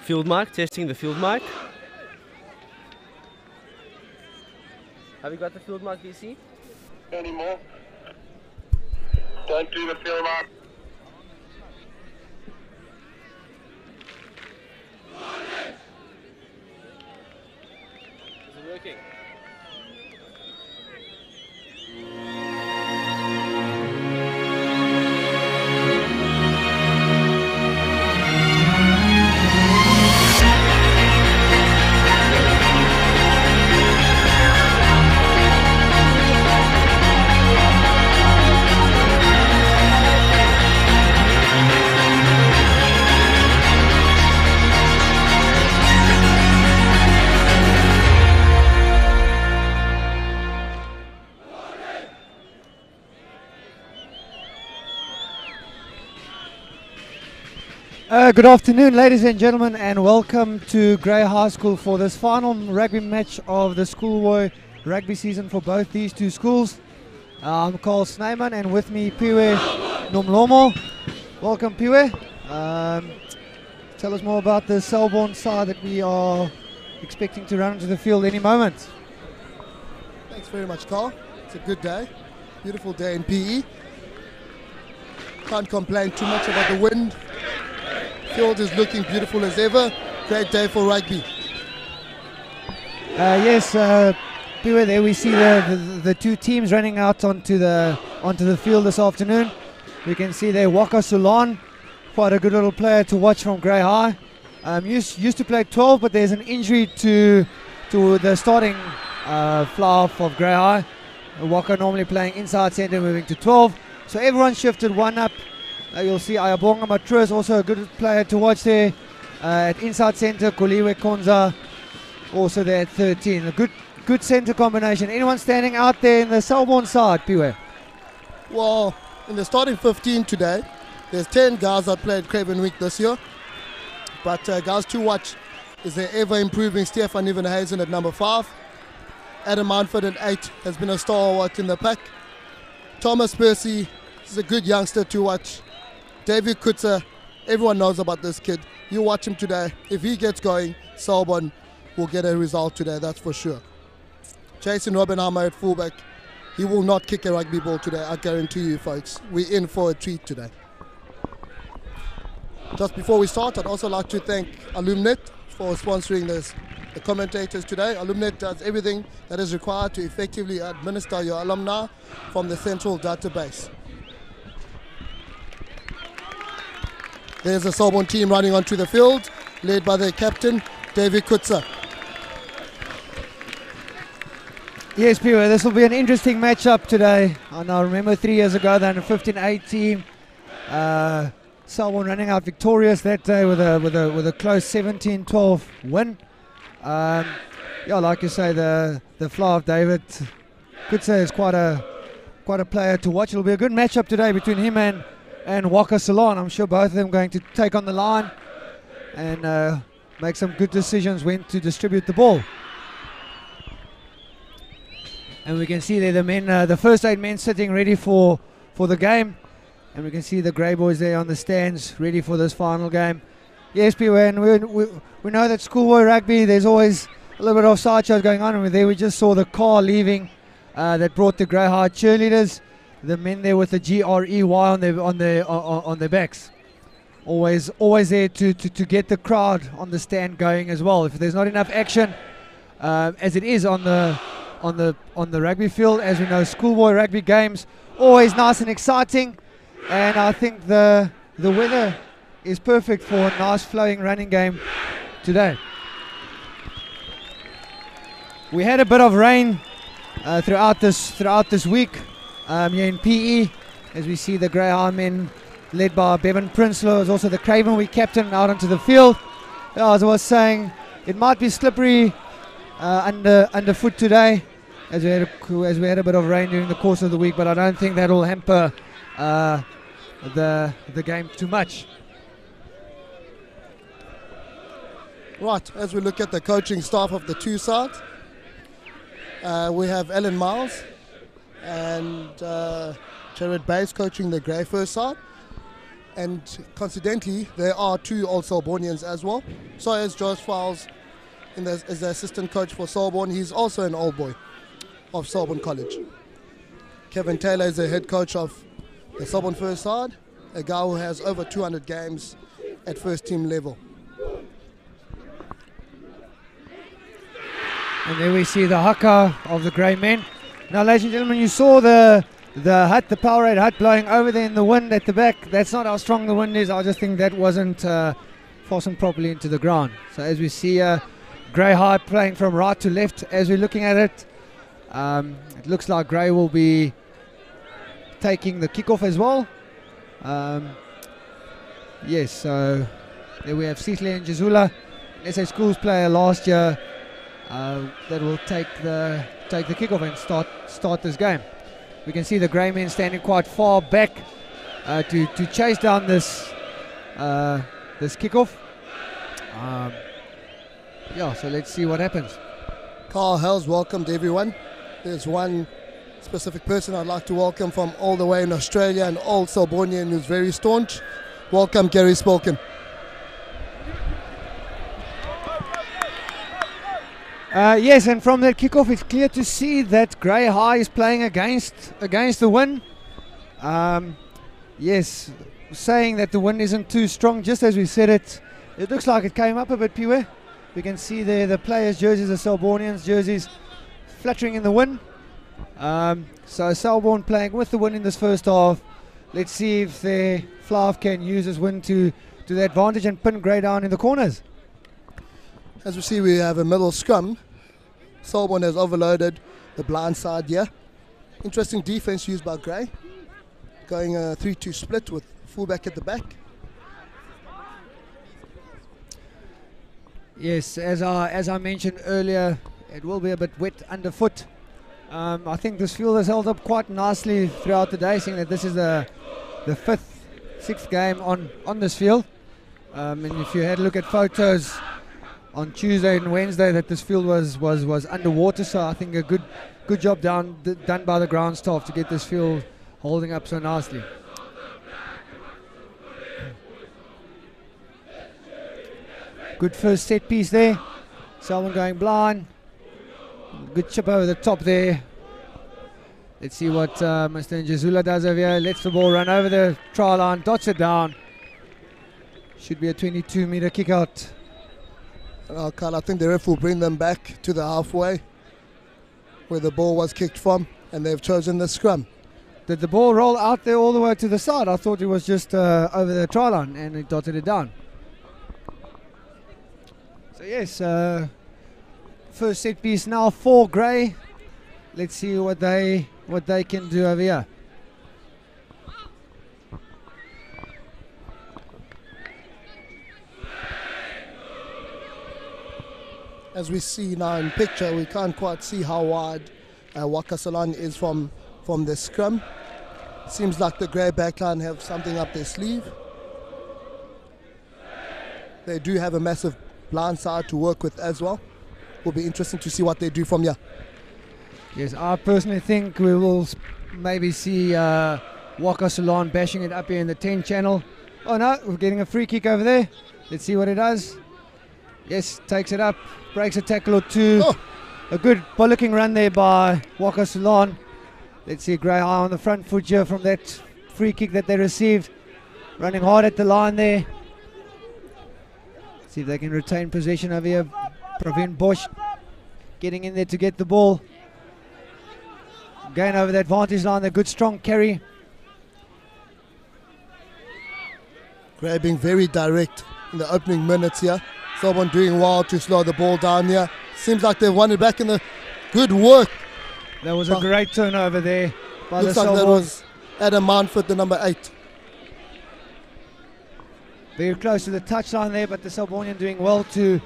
Field mic, testing the field mic. Have you got the field mic, DC? Anymore. Don't do the field mic. Is it working? Good afternoon, ladies and gentlemen, and welcome to Grey High School for this final rugby match of the schoolboy rugby season for both these two schools. I'm Carl Snyman, and with me Piwe Nomlomo. Welcome, Piwe. Tell us more about the Selborne side that we are expecting to run into the field any moment. Thanks very much, Carl. It's a good day, beautiful day in PE. Can't complain too much about the wind. Field is looking beautiful as ever. Great day for rugby. Yes, Piwe, there we see the two teams running out onto the field this afternoon. We can see there Waka Sulan, quite a good little player to watch from Grey High. Used to play 12, but there's an injury to the starting flyhalf of Grey High. Waka normally playing inside centre, moving to 12. So everyone shifted one up. You'll see Ayabonga Matrus, also a good player to watch there at inside centre. Kholiwe Khonza also there at 13. A good centre combination. Anyone standing out there in the Selborne side, Piwe? Well, in the starting 15 today, there's 10 guys that played Craven Week this year. But guys to watch is the ever-improving Stefan Nivenhuizen at number 5. Adam Mountford at 8 has been a stalwart in the pack. Thomas Percy is a good youngster to watch. David Coetzer, everyone knows about this kid. You watch him today. If he gets going, Selborne will get a result today, that's for sure. Jason Robbenhammer at fullback. He will not kick a rugby ball today, I guarantee you, folks. We're in for a treat today. Just before we start, I'd also like to thank Alumnet for sponsoring the commentators today. Alumnet does everything that is required to effectively administer your alumni from the central database. There's a Selborne team running onto the field, led by their captain, David Coetzer. Yes, Piwe, this will be an interesting matchup today. And I remember 3 years ago, the under 15A team, Selborne running out victorious that day with a close 17-12 win. Yeah, like you say, the fly of David Coetzer is quite a player to watch. It'll be a good matchup today between him and Waka Salon. I'm sure both of them going to take on the line and make some good decisions when to distribute the ball. And we can see there the first 8 men sitting ready for the game. And we can see the Grey Boys there on the stands ready for this final game. Yes, and we know that schoolboy rugby, there's always a little bit of sideshows going on. And there we just saw the car leaving that brought the Grey High cheerleaders. The men there with the GREY on their backs, always there to get the crowd on the stand going as well. If there's not enough action, as it is on the rugby field, as we know, schoolboy rugby games always nice and exciting, and I think the weather is perfect for a nice flowing running game today. We had a bit of rain throughout this week. Here in PE, as we see the Grey High men led by Bevan Prinsloo, is also the Craven Week captain out onto the field. As I was saying, it might be slippery underfoot today, as we had a bit of rain during the course of the week, but I don't think that'll hamper the game too much. Right, as we look at the coaching staff of the two sides, we have Alan Miles and Jared Bays coaching the Grey first side. And coincidentally, there are 2 old Selbornians as well. So is Josh Fowles as the assistant coach for Selborne. He's also an old boy of Selborne College. Kevin Taylor is the head coach of the Selborne first side, a guy who has over 200 games at first team level. And there we see the haka of the grey men. Now, ladies and gentlemen, you saw the hut, the Powerade hut blowing over there in the wind at the back. That's not how strong the wind is. I just think that wasn't fastened properly into the ground. So as we see Grey High playing from right to left as we're looking at it, it looks like Grey will be taking the kickoff as well. Yes, so there we have Sihle and Jazula, SA Schools player last year, that will take the kickoff and start this game. We can see the grey men standing quite far back to chase down this kickoff. Yeah, so let's see what happens. Carl Hells welcomed everyone. There's one specific person I'd like to welcome from all the way in Australia, an old Selbornian who's very staunch. Welcome, Gary Spolkin. Yes, and from that kickoff, it's clear to see that Grey High is playing against the wind. Yes, saying that the wind isn't too strong, just as we said it. It looks like it came up a bit, Piwe. We can see there the players' jerseys, the Selbornians' jerseys, fluttering in the wind. So Selborne playing with the wind in this first half. Let's see if the flyhalf can use this wind to their advantage and pin Grey down in the corners. As we see, we have a middle scrum. Selborne has overloaded the blind side here. Interesting defense used by Grey. Going a 3-2 split with fullback at the back. Yes, as I mentioned earlier, it will be a bit wet underfoot. I think this field has held up quite nicely throughout the day, seeing that this is the 6th game on this field. And if you had a look at photos on Tuesday and Wednesday, that this field was underwater, so I think a good job done by the ground staff to get this field holding up so nicely. Good first set piece there. Selborne going blind. Good chip over the top there. Let's see what Mr. Njazula does over here. Lets the ball run over the try line, dots it down. Should be a 22-meter kick out. Carl, I think the ref will bring them back to the halfway where the ball was kicked from, and they've chosen the scrum. Did the ball roll out there all the way to the side? I thought it was just over the try line, and it dotted it down. So yes, first set piece now for Grey. Let's see what they can do over here. As we see now in picture, we can't quite see how wide Waka Salon is from the scrum. Seems like the Grey backline have something up their sleeve. They do have a massive blind side to work with as well. Will be interesting to see what they do from here. Yes, I personally think we will maybe see Waka Salon bashing it up here in the 10 channel. Oh no, we're getting a free kick over there. Let's see what it does. Yes, takes it up, breaks a tackle or two. Oh. A good bollocking run there by Waka Salon. Let's see Grey High on the front foot here from that free kick that they received. Running hard at the line there. See if they can retain possession over here. Praveen Bosch getting in there to get the ball. Going over the advantage line, a good strong carry. Grey being very direct in the opening minutes here. Someone doing well to slow the ball down here. Seems like they've won it back in the good work. That was a great turnover there by Looks the like that Selborne. was Adam Mountford, the number 8. Very close to the touchline there, but the Selbornian doing well to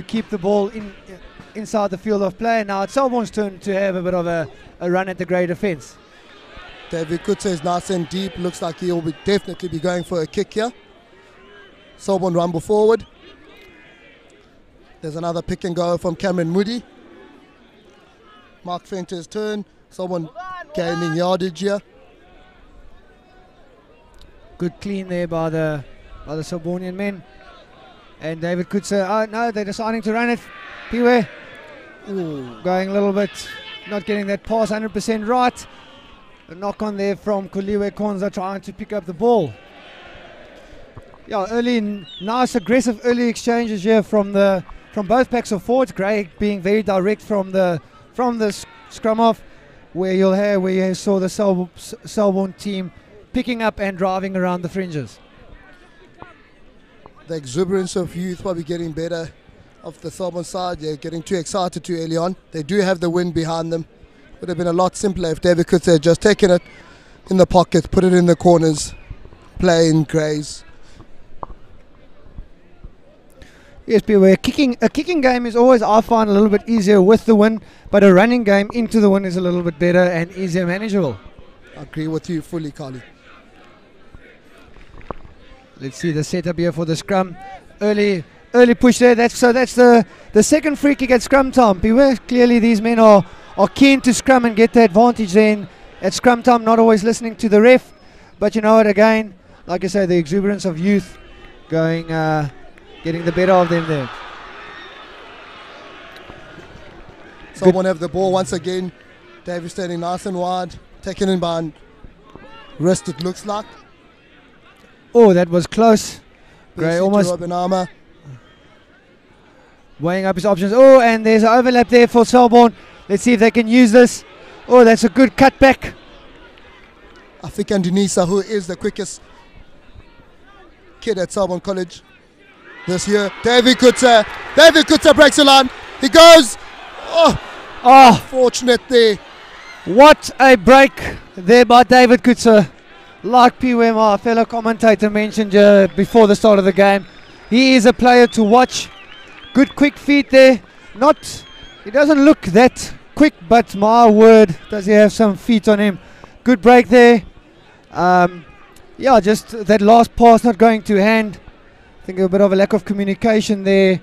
keep the ball inside the field of play. Now it's Selborne's turn to have a bit of a run at the Grey defence. David Coetzer is nice and deep. Looks like he'll definitely be going for a kick here. Selborne rumble forward. There's another pick and go from Cameron Moody. Mark Fenter's turn. Someone gaining yardage here. Good clean there by the Selbornian men. And David Coetzer, oh no, they're deciding to run it. Piwe going a little bit, not getting that pass 100% right. A knock on there from Kholiwe Khonza trying to pick up the ball. Yeah, early, nice aggressive early exchanges here from both packs of forwards. Gray being very direct from the scrum off, where you saw the Selborne team picking up and driving around the fringes. The exuberance of youth probably getting better off the Selborne side. They're getting too excited too early on. They do have the wind behind them. Would have been a lot simpler if David Coetzer had just taken it in the pocket, put it in the corners, play in Grays. Yes, beware. A kicking game is always, I find, a little bit easier with the wind, but a running game into the wind is a little bit better and easier manageable. I agree with you fully, Khali. Let's see the setup here for the scrum. Early push there. That's the second free kick at scrum time. Beware. Clearly, these men are keen to scrum and get the advantage then at scrum time. Not always listening to the ref, but you know what? Again, like I say, the exuberance of youth going. Getting the better of them there. Someone have the ball once again. David standing nice and wide, taken in by wrist, it looks like. Oh, that was close. Gray almost Robin Armour. weighing up his options. Oh, and there's an overlap there for Selborne. Let's see if they can use this. Oh, that's a good cutback. I think Andunisa, who is the quickest kid at Selborne College this year. David Coetzer breaks the line. He goes. Oh, fortunate there. What a break there by David Coetzer. Like Piwe, my fellow commentator, mentioned before the start of the game, he is a player to watch. Good quick feet there. He doesn't look that quick, but my word, does he have some feet on him. Good break there. Yeah, just that last pass not going to hand. I think a bit of a lack of communication there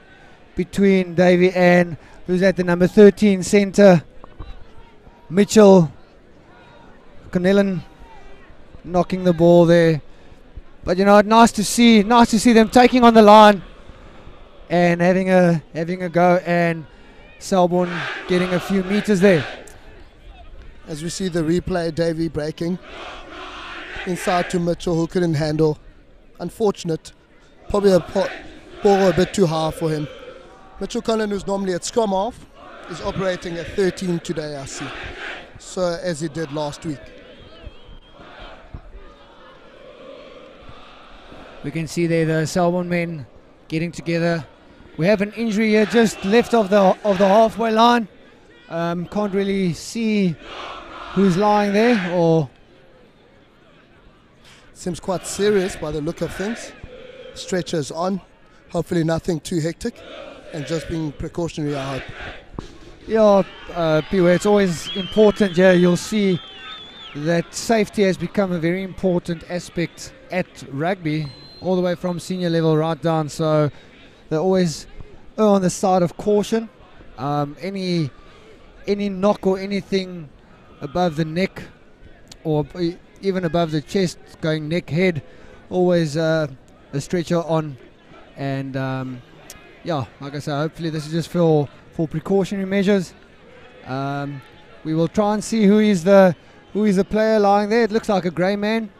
between Davey and who's at the number 13 centre, Mitchell Connellan, knocking the ball there. But you know, nice to see them taking on the line and having a go, and Selborne getting a few meters there. As we see the replay, Davey breaking inside to Mitchell, who couldn't handle. Unfortunate. Probably a ball a bit too high for him. Mitchell Conlon, who's normally at scrum half, is operating at 13 today, I see. So as he did last week. We can see there the Selborne men getting together. We have an injury here just left of the halfway line. Can't really see who's lying there, or seems quite serious by the look of things. Stretchers on, hopefully nothing too hectic, and just being precautionary, I hope. Yeah, Piwe, it's always important. Yeah, you'll see that safety has become a very important aspect at rugby, all the way from senior level right down. So they always err on the side of caution. Any knock or anything above the neck, or even above the chest, going neck head, always a stretcher on. And yeah, like I said, hopefully this is just for precautionary measures. We will try and see who is the player lying there. It looks like a grey man.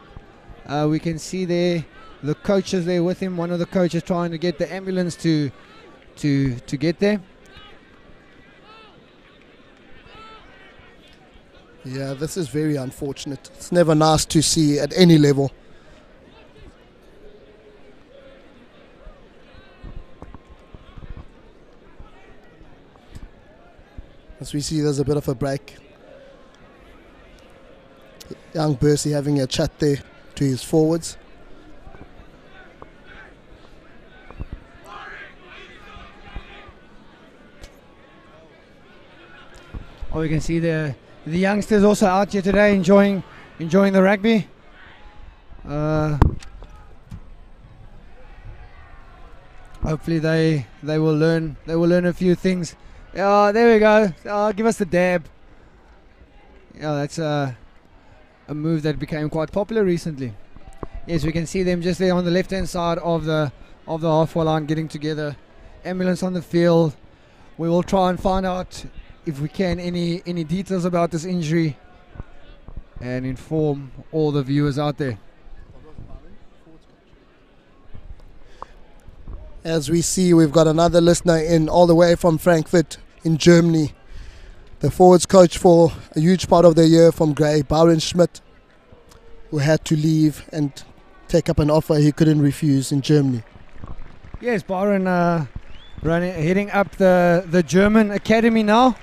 We can see there the coaches there with him. One of the coaches trying to get the ambulance to get there. Yeah, this is very unfortunate. It's never nice to see at any level. As we see, there's a bit of a break. Young Bursey having a chat there to his forwards. Oh, we can see the youngsters also out here today enjoying the rugby. Hopefully they will learn a few things. Yeah, there we go. Give us the dab. Yeah, that's a move that became quite popular recently. Yes, we can see them just there on the left-hand side of the halfway line getting together. Ambulance on the field. We will try and find out if we can any details about this injury and inform all the viewers out there. As we see, we've got another listener in all the way from Frankfurt in Germany. The forwards coach for a huge part of the year from Grey, Byron Schmidt, who had to leave and take up an offer he couldn't refuse in Germany. Yes, Byron heading up the German academy now.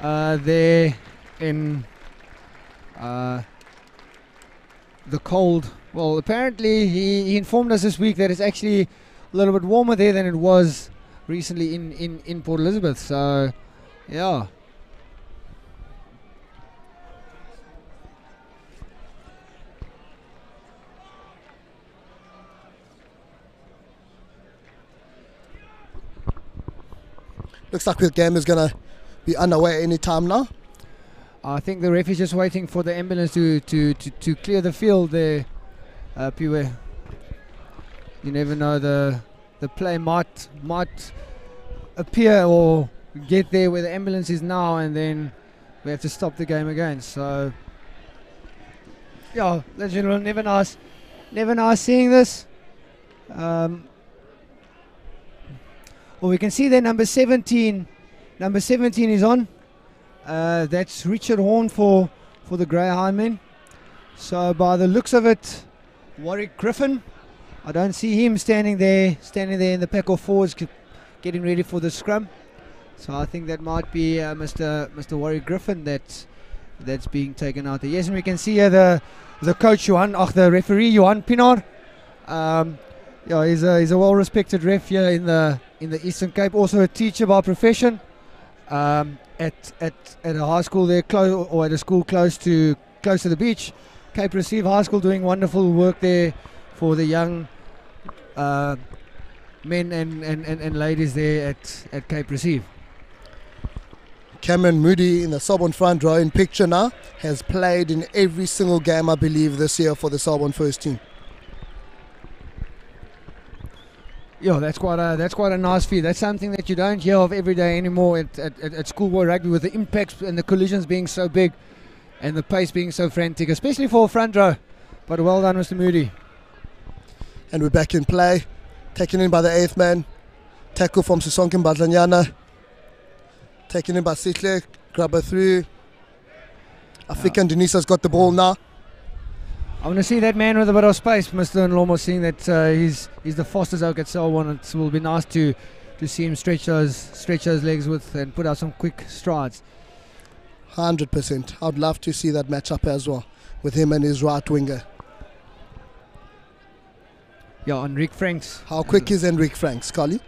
There in the cold. Well, apparently he informed us this week that it's actually a little bit warmer there than it was recently in Port Elizabeth. So, yeah. Looks like the game is going to be underway any time now. I think the ref is just waiting for the ambulance to clear the field there, Piwe. You never know, the play might appear or get there where the ambulance is now, and then we have to stop the game again. So, yeah, ladies and gentlemen, never nice seeing this. Well, we can see there number 17 is on. That's Richard Horn for the Grey Highlandmen. So by the looks of it, Warwick Griffin, I don't see him standing there in the pack of forwards getting ready for the scrum. So I think that might be Mr. Warwick Griffin that's being taken out there. Yes, and we can see here the coach the referee Johan Pinaar. Yeah, he's a well-respected ref here in the Eastern Cape. Also a teacher by profession at a high school there, or at a school close to the beach. Cape Receive High School, doing wonderful work there for the young men and ladies there at Cape Receive. Cameron Moody in the Selborne front row in picture now has played in every single game, I believe, this year for the Selborne first team. Yeah, that's quite a nice feat. That's something that you don't hear of every day anymore at schoolboy rugby, with the impacts and the collisions being so big and the pace being so frantic, especially for a front row. But well done, Mr. Moody. And we're back in play. Taken in by the 8th man. Tackle from Sisonke Mbadlanyana. Taken in by Sihle. Grabber through. African Denisa's got the ball now. I want to see that man with a bit of space, Mr. Nlomo, seeing that he's the fastest oak at Selborne. It will be nice to see him stretch those legs with and put out some quick strides. 100%. I'd love to see that match up as well with him and his right winger. Yeah, Enrique Franks. How quick is Enrique Franks, Kholi?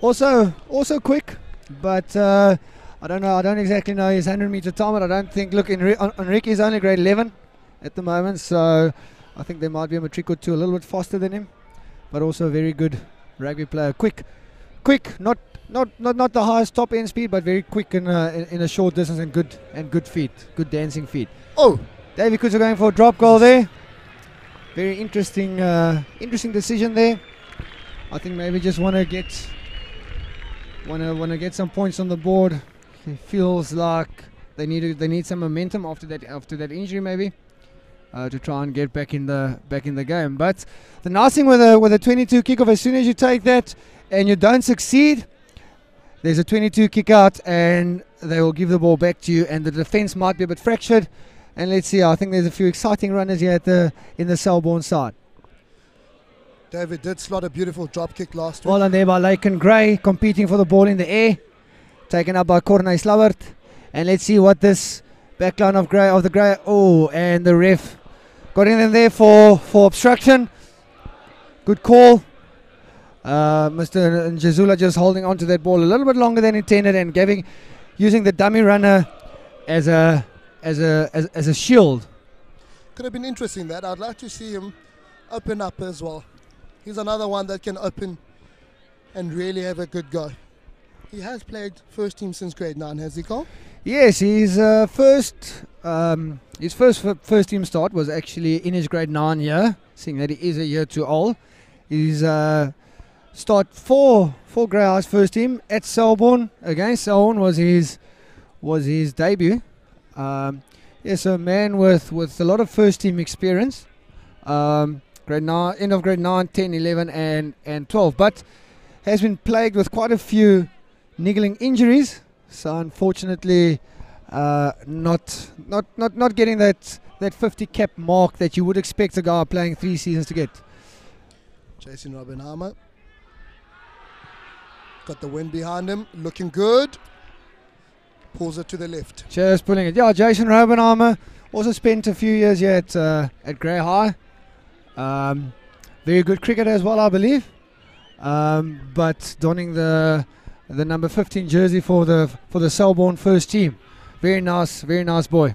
Also quick, but I don't know. I don't exactly know his 100-meter time, but I don't think. Look, Enrique is only grade 11 at the moment, so I think there might be a matric or two a little bit faster than him, but also a very good rugby player. Quick, not the highest top end speed, but very quick in a short distance, and good feet, good dancing feet. Oh, David Coetzer going for a drop goal there. Very interesting decision there. I think maybe just want to get some points on the board. It feels like they need some momentum after that injury, maybe. To try and get back in the game. But the nice thing with a 22 kickoff, as soon as you take that and you don't succeed, there's a 22 kick out and they will give the ball back to you, and the defense might be a bit fractured. And let's see, I think there's a few exciting runners here in the Selborne side. David did slot a beautiful drop kick last week. Well done there by Laken Gray, competing for the ball in the air, taken up by Corne Slauert. And let's see what this backline of the Grey. Oh, and the ref got in them there for obstruction. Good call. Mr. Njazula just holding on to that ball a little bit longer than intended and using the dummy runner as a shield. Could have been interesting that. I'd like to see him open up as well. He's another one that can open and really have a good go. He has played first team since grade 9, has he, Carl? Yes, his first team start was actually in his grade 9 year. seeing that he is a year too old. He's start for Grey High's first team at Selborne. Again, Selborne was his debut. Yes, a man with a lot of first team experience. Grade 9, end of grade 9, 10, 11 and 12, but has been plagued with quite a few niggling injuries. So unfortunately, not getting that 50 cap mark that you would expect a guy playing 3 seasons to get. Jason Robbenheimer got the wind behind him, looking good. Pulls it to the left. Just pulling it. Yeah, Jason Robbenheimer also spent a few years here at Grey High. Very good cricketer as well, I believe. But donning the number 15 jersey for the Selborne first team. Very nice boy.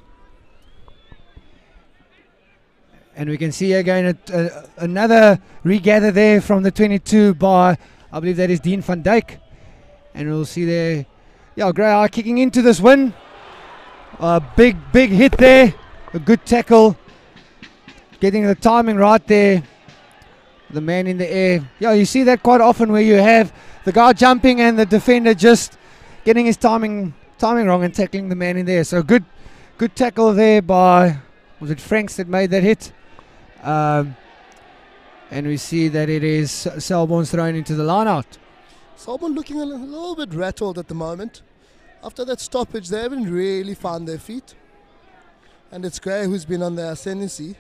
And we can see again another regather there from the 22 by, I believe that is Dean van Dijk. And we'll see there, yeah, Grey High kicking into this win. A big hit there. A good tackle. Getting the timing right there. The man in the air. Yeah, you see that quite often where you have the guy jumping and the defender just getting his timing wrong and tackling the man in there. So good tackle there by, was it Franks that made that hit? And we see that it is Selborne's thrown into the line out. Selborne looking a little bit rattled at the moment. After that stoppage, they haven't really found their feet. And it's Grey who's been on the ascendancy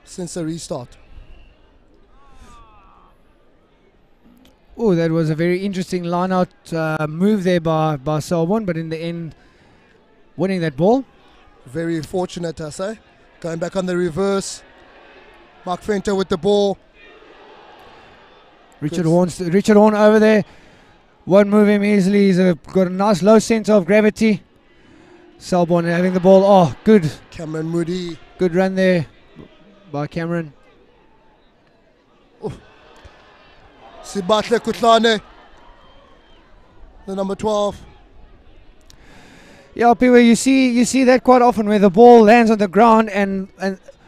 since the restart. Oh, that was a very interesting line-out move there by Selborne, but in the end, winning that ball. Very fortunate, I say. Going back on the reverse. Mark Venter with the ball. Richard Horn over there. Won't move him easily. He's got a nice low centre of gravity. Selborne having the ball. Oh, good. Cameron Moody. Good run there by Cameron. Sibatle Kutlane, the number 12. Yeah, people, you see that quite often where the ball lands on the ground and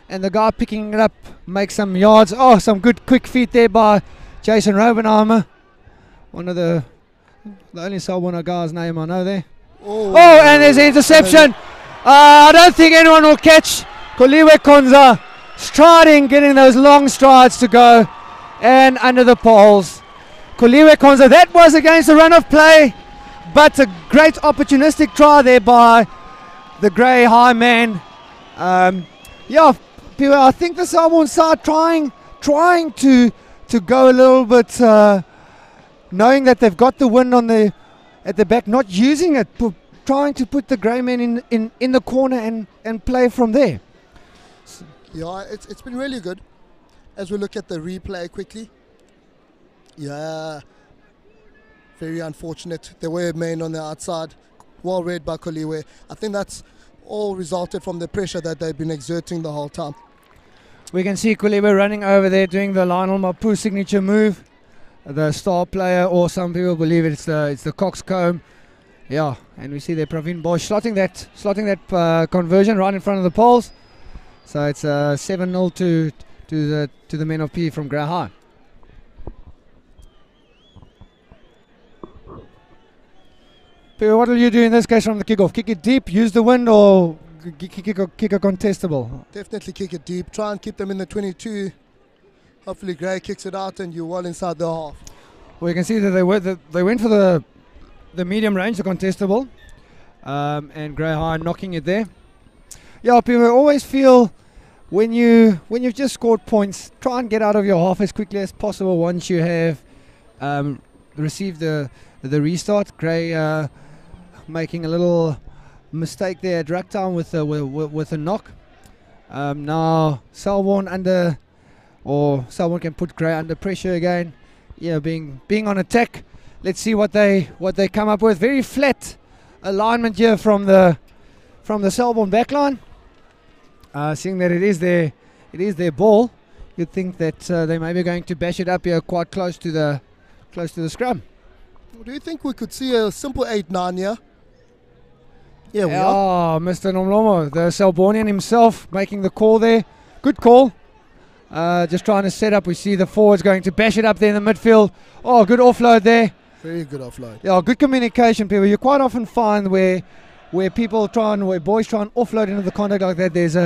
the guy picking it up makes some yards. Oh, some good quick feet there by Jason Robbenheimer. One of the only Selborne guy's name I know there. Oh, and there's an interception. I don't think anyone will catch Kholiwe Khonza striding, getting those long strides to go. And under the poles, Kholiwe Khonza. That was against the run of play, but a great opportunistic try there by the Grey High man. Yeah, people, I think the Selborne side trying to go a little bit, knowing that they've got the wind at the back, not using it, trying to put the Grey men in the corner and play from there. Yeah, it's been really good. As we look at the replay quickly, yeah, very unfortunate. There were men on the outside, well read by Kholiwe. I think that's all resulted from the pressure that they've been exerting the whole time. We can see Kholiwe running over there doing the Lionel Mapu signature move, the star player, or some people believe it's the coxcomb. Yeah, and we see there Praveen Bosch slotting that conversion right in front of the poles. So it's 7-0 to the men of P from Grey High. Pero what will you do in this case from the kickoff? Kick it deep, use the wind, or kick a contestable? Definitely kick it deep. Try and keep them in the 22. Hopefully Grey kicks it out and you're well inside the half. Well, you can see that they went for the medium range, the contestable, and Grey High knocking it there. Yeah, people always feel when you've just scored points, try and get out of your half as quickly as possible once you have received the restart. Grey making a little mistake there at ruck time with a knock. Now Selborne can put Grey under pressure again. Yeah, being on attack. Let's see what they come up with. Very flat alignment here from the Selborne backline. Seeing that it is their ball, you'd think that they may be going to bash it up here quite close to the scrum. Do you think we could see a simple 8-9 here? Yeah, we are. Oh, Mr. Nomlomo, the Selbornian himself, making the call there. Good call. Just trying to set up. We see the forwards going to bash it up there in the midfield. Oh, good offload there. Very good offload. Yeah, good communication, people. You quite often find where boys try and offload into the contact like that. There's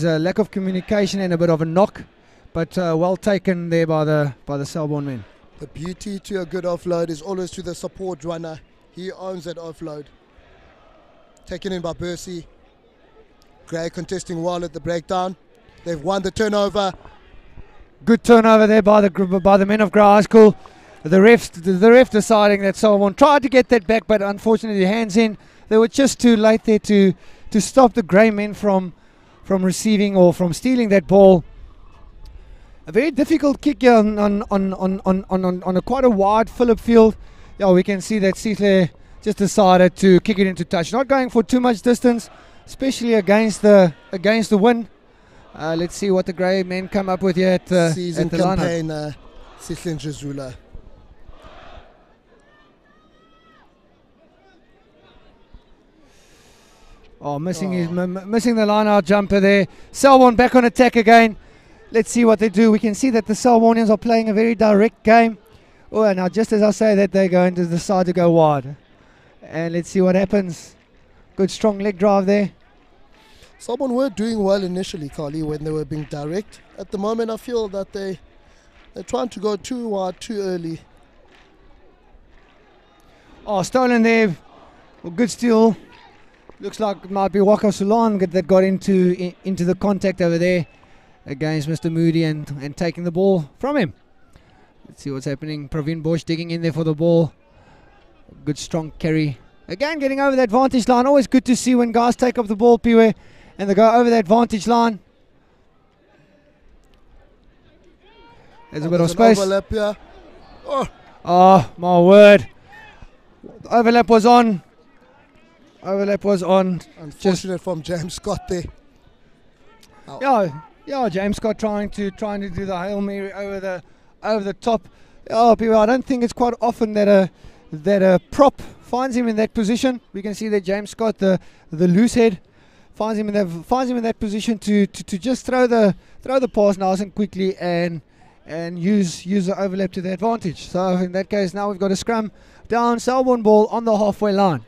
a lack of communication and a bit of a knock, but well taken there by the Selborne men. The beauty to a good offload is always to the support runner. He owns that offload. Taken in by Bercy. Gray contesting well at the breakdown. They've won the turnover. Good turnover there by the men of Grey High School. The ref deciding that Selborne tried to get that back, but unfortunately hands in. They were just too late there to stop the Grey men from receiving or from stealing that ball. A very difficult kick here on a quite a wide Phillip Field. Yeah, we can see that Sihle just decided to kick it into touch. Not going for too much distance, especially against the wind. Let's see what the Grey men come up with here at the season campaign. Sihle Njezula. Oh, missing the line-out jumper there. Selborne back on attack again. Let's see what they do. We can see that the Selbornians are playing a very direct game. Oh, now just as I say that, they're going to decide to go wide. And let's see what happens. Good strong leg drive there. Selborne were doing well initially, Carly, when they were being direct. At the moment, I feel that they're trying to go too wide, too early. Oh, stolen there. Well, good steal. Looks like it might be Waka Sulan that got into the contact over there against Mr. Moody and taking the ball from him. Let's see what's happening. Praveen Bosch digging in there for the ball. Good strong carry. Again, getting over that vantage line. Always good to see when guys take up the ball, Piwe, and they go over that vantage line. There's a bit of space. Overlap here. Oh, my word. The overlap was on. Unfortunate from James Scott there. Yeah, James Scott trying to do the Hail Mary over the top. Oh, people, I don't think it's quite often that a prop finds him in that position. We can see that James Scott, the loose head, finds him in that position to just throw the pass nice and quickly and use the overlap to the advantage. So in that case, now we've got a scrum down, Selborne ball on the halfway line.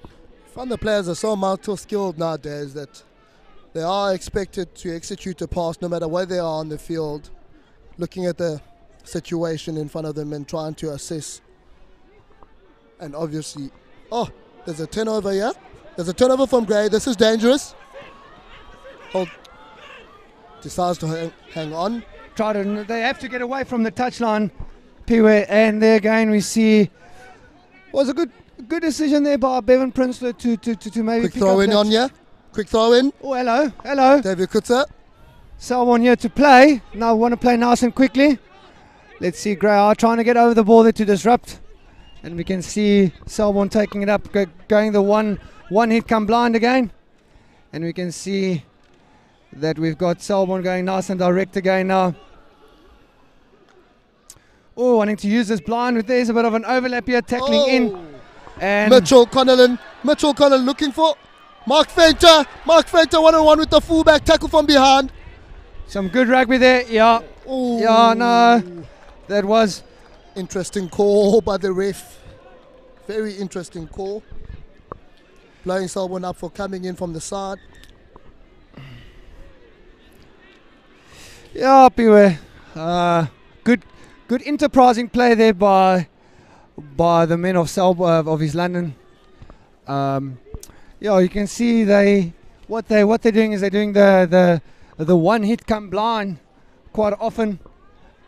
I find the players are so multi-skilled nowadays that they are expected to execute a pass no matter where they are on the field, looking at the situation in front of them and trying to assess. And obviously, there's a turnover here. There's a turnover from Gray. This is dangerous. Decides to hang on. They have to get away from the touchline, Piwe, and there again we see was a good decision there by Bevan Prinsloo to maybe quick pick throw up in that. on here. Quick throw in. Oh, hello. David Coetzer. Selborne here to play. Now we want to play nice and quickly. Let's see Gray are trying to get over the ball there to disrupt. And we can see Selborne taking it up, going the one hit come blind again. And we can see that we've got Selborne going nice and direct again now. Oh, wanting to use this blind. There's a bit of an overlap here, tackling in. And Mitchell Connell looking for Mark Fenter. Mark Fenter one-on-one with the fullback, tackle from behind. Some good rugby there, yeah. Ooh. Yeah, no. That was interesting call by the ref. Very interesting call. Blowing Selborne up for coming in from the side. Yeah, Piwe. Good enterprising play there by the men of East London. Yeah, you can see what they're doing is they're doing the one hit come blind quite often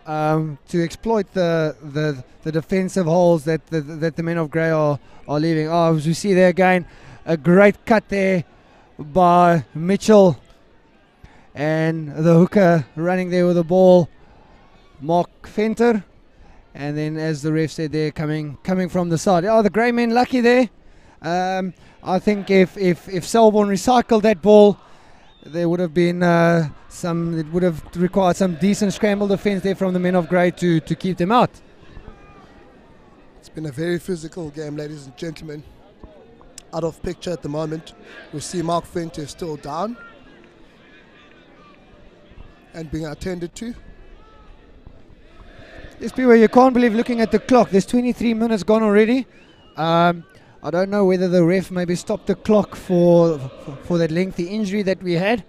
to exploit the defensive holes that the men of Grey are leaving. Oh, as we see there again, a great cut there by Mitchell, and the hooker running there with the ball, Mark Fenter. And then, as the ref said, they're coming from the side. Oh, the Grey men lucky there. I think if Selborne recycled that ball, there would have been it would have required some decent scramble defence there from the men of Grey to keep them out. It's been a very physical game, ladies and gentlemen. Out of picture at the moment. We see Mark Fenter still down. and being attended to. Yes, P, you can't believe looking at the clock. There's 23 minutes gone already. I don't know whether the ref maybe stopped the clock for that lengthy injury that we had.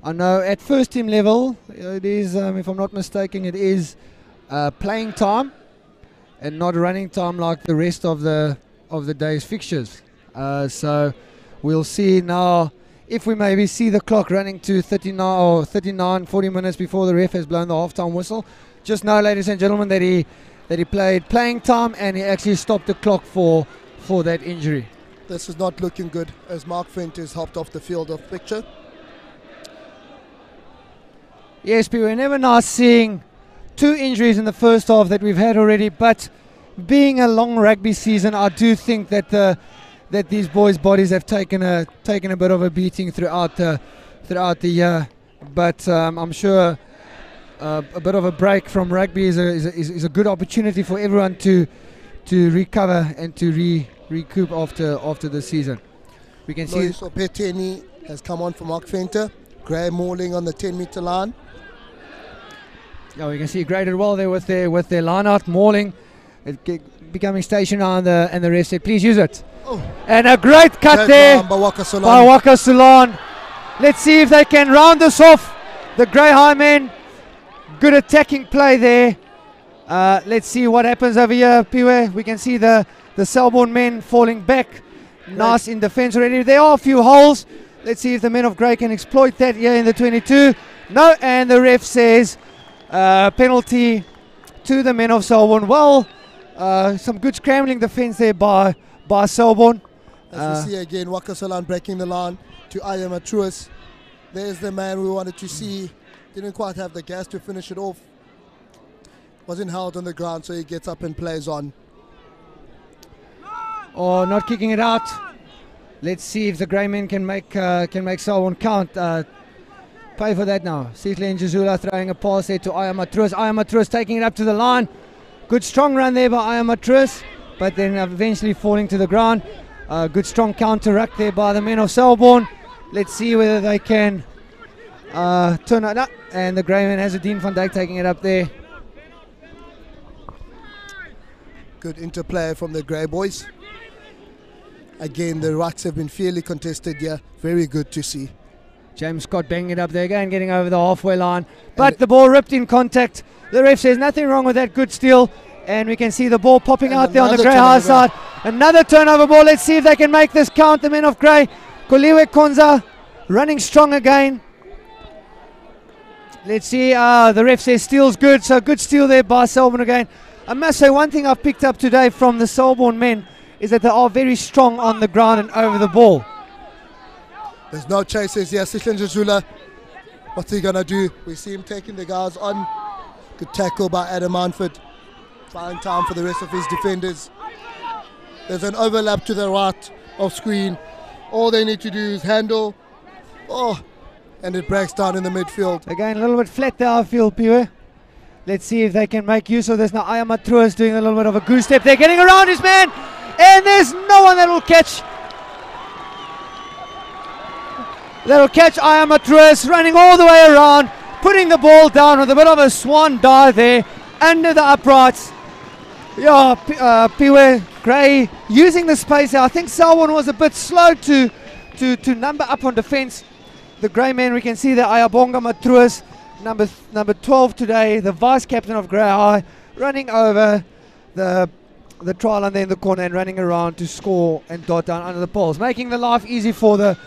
I know at first team level, it is, if I'm not mistaken, it is playing time and not running time like the rest of the day's fixtures. So we'll see now if we maybe see the clock running to 39, 40 minutes before the ref has blown the half-time whistle. Just know, ladies and gentlemen, that he played playing time and he actually stopped the clock for that injury. This is not looking good as Mark Fent is hopped off the field of picture. Yes, we're never nice seeing 2 injuries in the first half that we've had already, but being a long rugby season, I do think that these boys' bodies have taken a bit of a beating throughout the year. But I'm sure a bit of a break from rugby is a good opportunity for everyone to recover and to recoup after the season. We can see Peteni has come on for Mark Venter. Gray mauling on the 10-meter line. Yeah, we can see graded well there with their line out mauling, becoming stationary, and the rest said, please use it. Oh. And a great cut there by Waka Sulan. Let's see if they can round this off. The Grey High men, good attacking play there. Let's see what happens over here, Piwe. We can see the Selborne men falling back. Nice in defence already. There are a few holes. Let's see if the men of Grey can exploit that here in the 22. No, and the ref says penalty to the men of Selborne. Well, some good scrambling defence there by Selborne. As we see again, Waka Salan breaking the line to Ayanda Truas. There's the man we wanted to see. Didn't quite have the gas to finish it off. Wasn't held on the ground, so he gets up and plays on. Oh, not kicking it out. Let's see if the Grey men can make Selborne count. Pay for that now. Sihle Njizula throwing a pass there to Ayanda Truas. Ayanda Truas taking it up to the line. Good strong run there by Ayanda Truas, but then eventually falling to the ground. Good strong counter ruck there by the men of Selborne. Let's see whether they can turn it up. And the Grey man has a Dean van Dijk taking it up there. Good interplay from the Grey boys. Again, the rucks have been fairly contested here. Very good to see. James Scott banging it up there again, getting over the halfway line. But the ball ripped in contact. The ref says nothing wrong with that, good steal. And we can see the ball popping out there on the Grey High side. Another turnover ball. Let's see if they can make this count. The men of Grey. Kholiwe Khonza running strong again. Let's see. The ref says steal's good. So good steal there by Selborne again. I must say one thing I've picked up today from the Selborne men is that they are very strong on the ground and over the ball. There's no chases here. Sihle Njizula, what's he going to do? We see him taking the guys on. Good tackle by Adam Manford. Fine time for the rest of his defenders. There's an overlap to the right of screen. All they need to do is handle. Oh, and it breaks down in the midfield. Again, a little bit flat there, I feel, Piwe. Let's see if they can make use of this. Now Ayanda Truas doing a little bit of a goose step. They're getting around his man. And there's no one that will catch. That'll catch Ayanda Truas running all the way around, putting the ball down with a bit of a swan dive there under the uprights. Yeah, Piwe Grey using the space there. I think Selborne was a bit slow to number up on defence. The Grey men, we can see the Ayabonga Matruas, number 12 today, the vice captain of Grey High, running over the try line there in the corner and running around to score and dot down under the poles, making the life easy for the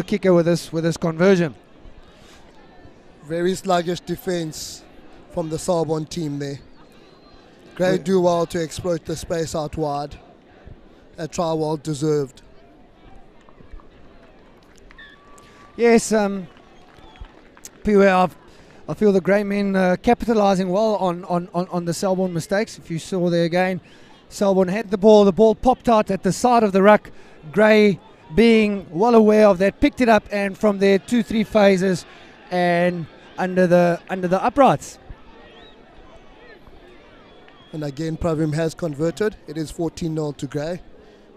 kicker with this conversion. Very sluggish defence from the Selborne team there. Grey do well to exploit the space out wide. A try well deserved. Yes, Piwe, I feel the Grey men capitalising well on the Selborne mistakes. If you saw there again, Selborne had the ball popped out at the side of the ruck. Grey, being well aware of that, picked it up, and from there 2-3 phases and under the uprights. And again, Pravim has converted. It is 14-0 to Grey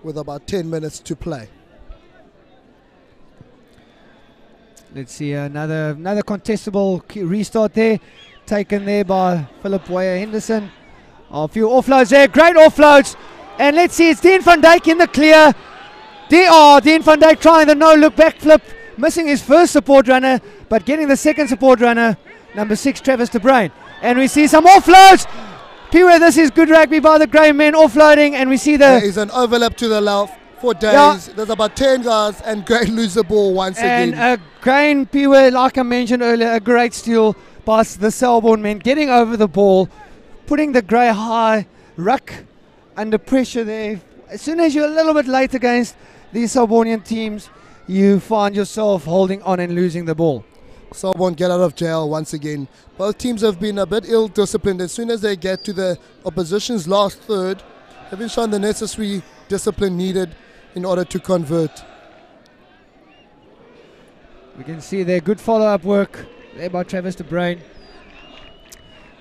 with about 10 minutes to play. Let's see another contestable restart there, taken there by Phillip Henderson. A few offloads there, great offloads. And let's see, it's Dean van Dijk in the clear. Dean van Dijk trying the no-look backflip, missing his first support runner, but getting the second support runner, number 6, Travis de Bruin. And we see some offloads. Piwe, this is good rugby by the Grey men, offloading, and we see there is an overlap to the left for days. Yeah. There's about 10 guys, and Grey lose the ball once again. And again, Piwe, like I mentioned earlier, a great steal by the Selborne men, getting over the ball, putting the Grey high ruck under pressure there. As soon as you're a little bit late against these Selbornian teams, you find yourself holding on and losing the ball. Selborne get out of jail once again. Both teams have been a bit ill-disciplined. As soon as they get to the opposition's last third, haven't shown the necessary discipline needed in order to convert. We can see there good follow-up work there by Travis de Bruin.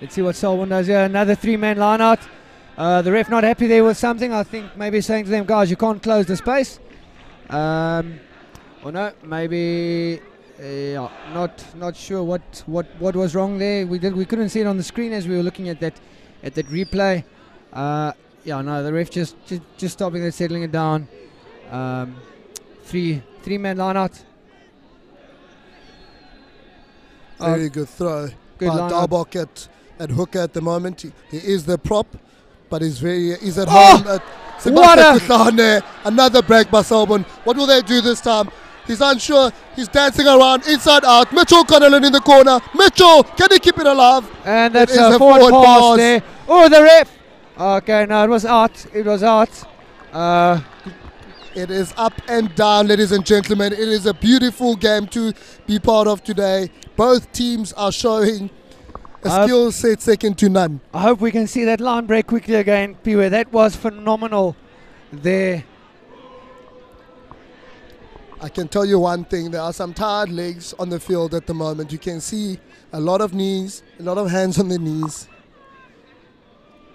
Let's see what Selborne does here. Another 3-man line-out. The ref not happy there with something. I think maybe saying to them, guys, you can't close the space. Or no, maybe not sure what was wrong there. We couldn't see it on the screen as we were looking at that replay. The ref just stopping it, settling it down. 3-man line out. Very good throw by Darbok at hooker at the moment. He is the prop, but he's at home. Another break by Selborne. What will they do this time? He's unsure. He's dancing around inside out. Mitchell Connellan in the corner. Mitchell, can he keep it alive? And that's a forward pass there. Oh, the ref. Okay, no, it was out. It was out. It is up and down, ladies and gentlemen. It is a beautiful game to be part of today. Both teams are showing a skill set second to none. I hope we can see that line break quickly again, Piwe. That was phenomenal there. I can tell you one thing. There are some tired legs on the field at the moment. You can see a lot of knees, a lot of hands on the knees.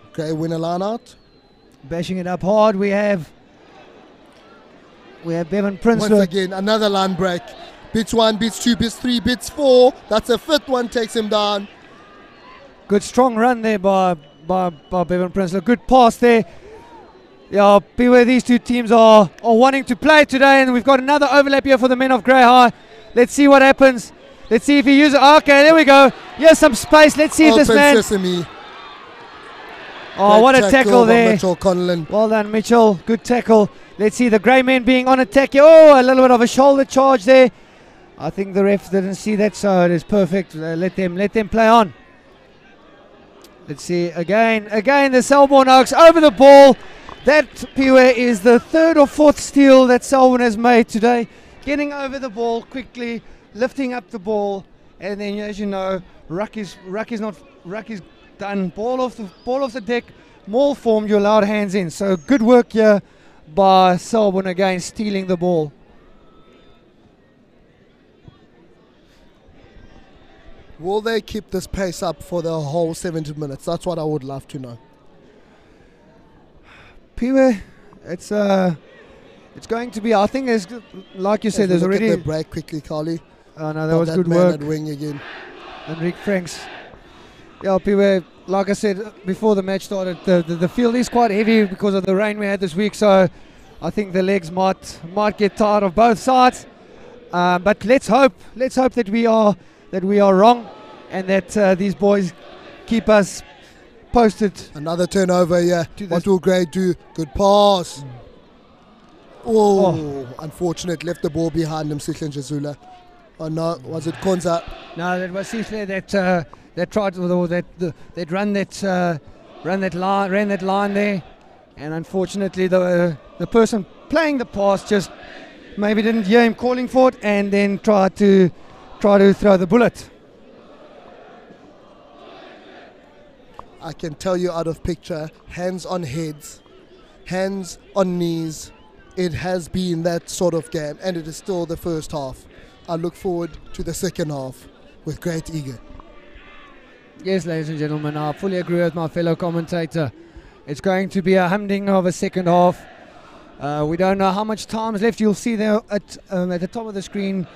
Okay, win a line out. Bashing it up hard. We have Bevan Prince. Once again, another line break. Bits 1, bits 2, bits 3, bits 4. That's a fifth one, takes him down. Good strong run there by Bevan Prince. A good pass there. Yeah, beware, these two teams are wanting to play today, and we've got another overlap here for the men of Grey High. Let's see what happens. Let's see if he uses it. Okay, there we go. Here's some space. Let's see if this man. Sesame. Oh, what a tackle there. Mitchell Connellan. Well done, Mitchell. Good tackle. Let's see the Grey men being on attack here. Oh, a little bit of a shoulder charge there. I think the ref didn't see that, so it is perfect. Let them play on. Let's see again the Selborne Oaks over the ball. That, Piwe, is the third or fourth steal that Selborne has made today. Getting over the ball quickly, lifting up the ball, and then, as you know, ruck is done. Ball off the deck, maul formed, you allowed hands in. So good work here by Selborne again, stealing the ball. Will they keep this pace up for the whole 70 minutes? That's what I would love to know. Piwe, it's going to be. I think there's, like you said, there's already. Look at the break quickly, Carly. Oh no, that was good work. At wing again. Enrique Franks. Yeah, Piwe, like I said before the match started, the field is quite heavy because of the rain we had this week. So I think the legs might get tired of both sides. But let's hope that we are wrong, and that these boys keep us posted. Another turnover here. What will Gray do? Good pass. Oh, unfortunate. Left the ball behind him, Sihle Njezula. Oh no, was it Khonza? No, that was Sihle that tried to that ran that line there, and unfortunately the person playing the pass just maybe didn't hear him calling for it, and then tried to throw the bullet. I can tell you out of picture, hands on heads, hands on knees. It has been that sort of game, and it is still the first half. I look forward to the second half with great eager. Yes, ladies and gentlemen, I fully agree with my fellow commentator. It's going to be a humding of a second half. We don't know how much time is left. You'll see there at the top of the screen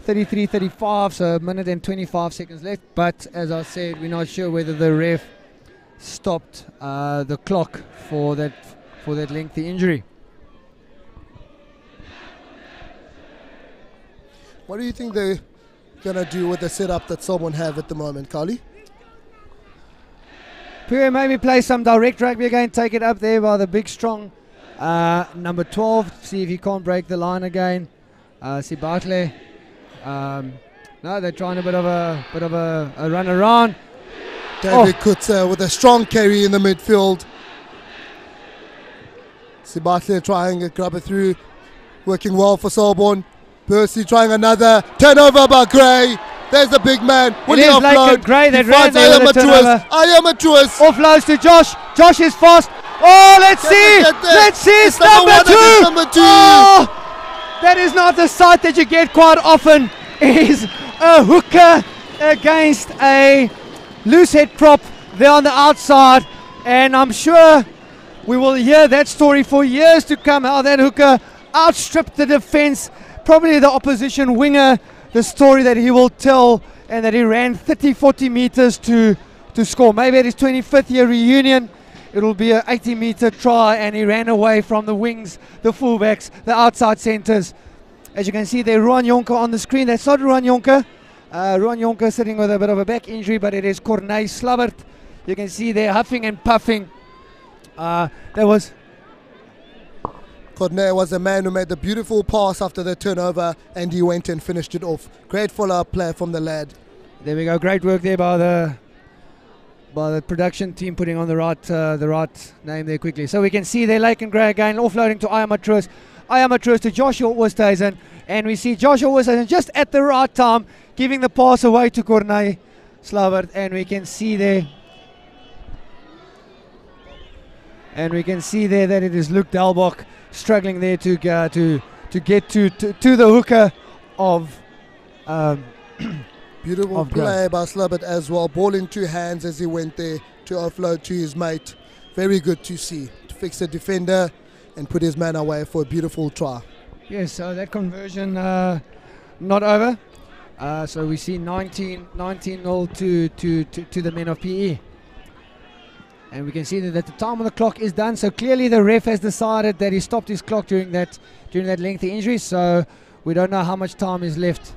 33:35, so a minute and 25 seconds left. But as I said, we're not sure whether the ref stopped the clock for that lengthy injury. What do you think they're going to do with the setup that Selborne have at the moment, Kholiwe? Pierre, maybe play some direct rugby again, take it up there by the big strong number 12, see if he can't break the line again. Sibatle. No, they're trying a bit of a run around. David Coetzer with a strong carry in the midfield. Sibatle trying to grab it through, working well for Selborne. Percy trying another turnover by Gray. There's the big man. Will he offload? Gray that ran there with the turnover. Ayama Offloads to Josh. Josh is fast. Oh, let's see. Let's see. It's number two. Oh, that is not the sight that you get quite often. It is a hooker against a loose head prop there on the outside. And I'm sure we will hear that story for years to come, how that hooker outstripped the defense. Probably the opposition winger, the story that he will tell, and that he ran 30-40 meters to score. Maybe at his 25th year reunion, it'll be an 80-meter try, and he ran away from the wings, the fullbacks, the outside centers. As you can see there, Ruan Jonker on the screen. That's not Ruan Jonker. Ruan Jonker sitting with a bit of a back injury, but it is Kholiwe Khonza. You can see there huffing and puffing. Kholiwe was the man who made the beautiful pass after the turnover, and he went and finished it off. Great follow-up play from the lad. There we go. Great work there by the production team, putting on the right name there quickly. So we can see there Lake and Gray again, offloading to Ayama to Joshua Oosthuizen, and we see Joshua Oosthuizen just at the right time giving the pass away to Kholiwe Khonza, and we can see there. And we can see there that it is Luke Dalbach struggling there to get to the hooker of beautiful play by Slabert as well. Ball in two hands as he went there to offload to his mate. Very good to see. To fix the defender and put his man away for a beautiful try. Yes, so that conversion not over. So we see 19-0 to the men of PE. And we can see that the time on the clock is done. So clearly the ref has decided that he stopped his clock during that lengthy injury. So we don't know how much time is left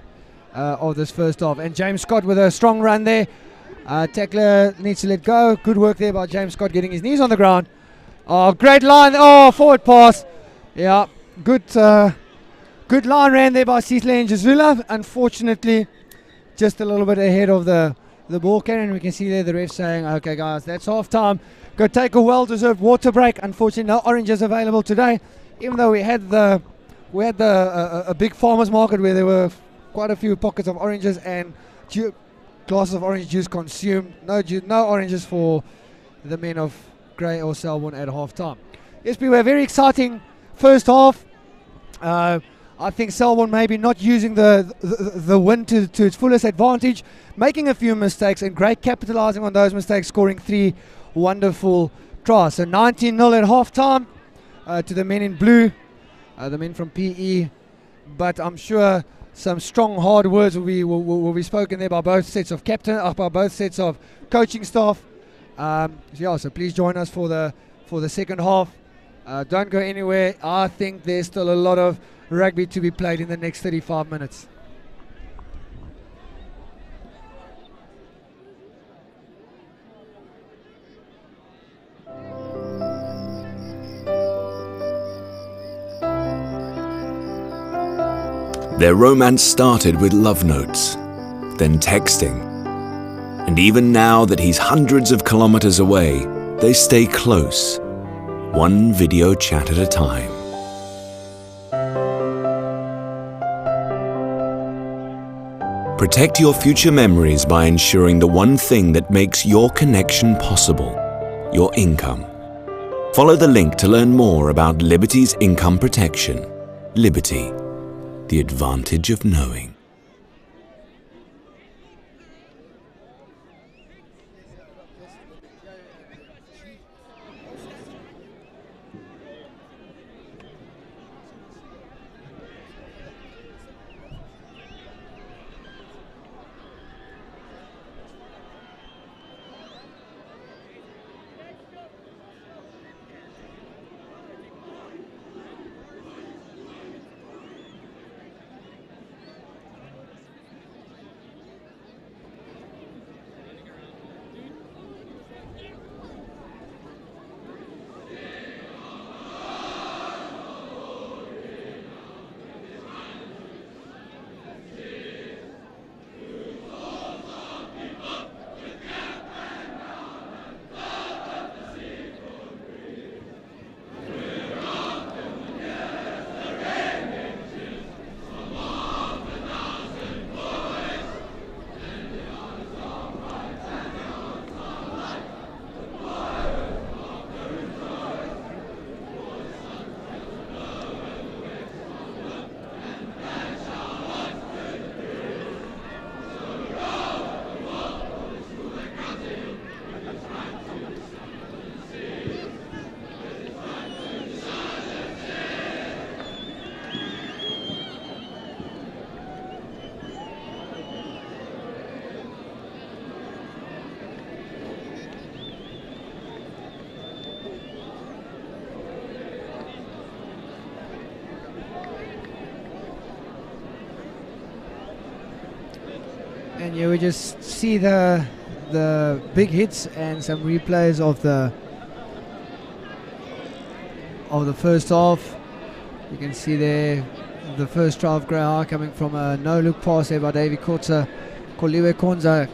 of this first half. And James Scott with a strong run there. Tackler needs to let go. Good work there by James Scott, getting his knees on the ground. Oh, great line. Oh, forward pass. Yeah, good line ran there by Sihle Njazula. Unfortunately, just a little bit ahead of the ball carrier, and we can see there the ref saying, okay guys, that's half time, go take a well-deserved water break. Unfortunately, no oranges available today, even though we had a big farmers market where there were quite a few pockets of oranges and glasses of orange juice consumed. No oranges for the men of Grey or Selborne at half time. Yes, we were a very exciting first half. I think Selborne maybe not using the win to its fullest advantage, making a few mistakes, and Grey capitalizing on those mistakes, scoring 3 wonderful tries. So 19-0 at half time to the men in blue, the men from PE. But I'm sure some strong, hard words will be spoken there by both sets of by both sets of coaching staff. So please join us for the second half. Don't go anywhere. I think there's still a lot of rugby to be played in the next 35 minutes. Their romance started with love notes, then texting. And even now that he's hundreds of kilometers away, they stay close, one video chat at a time. Protect your future memories by ensuring the one thing that makes your connection possible, your income. Follow the link to learn more about Liberty's income protection. Liberty, the advantage of knowing. And you would just see the big hits and some replays of the first half. You can see there the first try of Grey High coming from a no-look pass there by David Coetzer. Kholiwe Khonza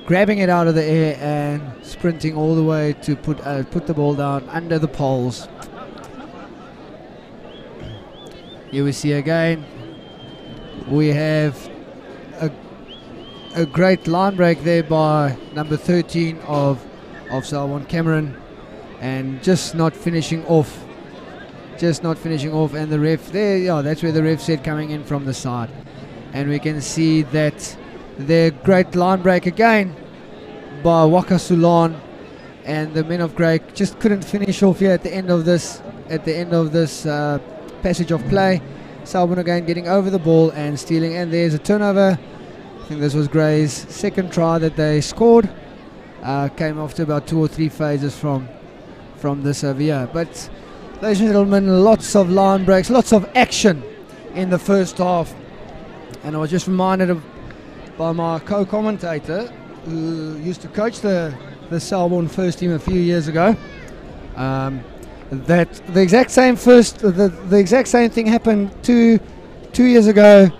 grabbing it out of the air and sprinting all the way to put the ball down under the poles. Here we see again we have a great line break there by number 13 of Selborne, Cameron, and just not finishing off, and the ref there, yeah, that's where the ref said coming in from the side. And we can see that their great line break again by Waka Sulan, and the men of Grey just couldn't finish off here at the end of this passage of play. Selborne again getting over the ball and stealing, and there's a turnover. I think this was Grey's second try that they scored. Came after about 2 or 3 phases from this over here. But ladies and gentlemen, lots of line breaks, lots of action in the first half. And I was just reminded by my co-commentator who used to coach the Selborne first team a few years ago, that the exact same thing happened two years ago,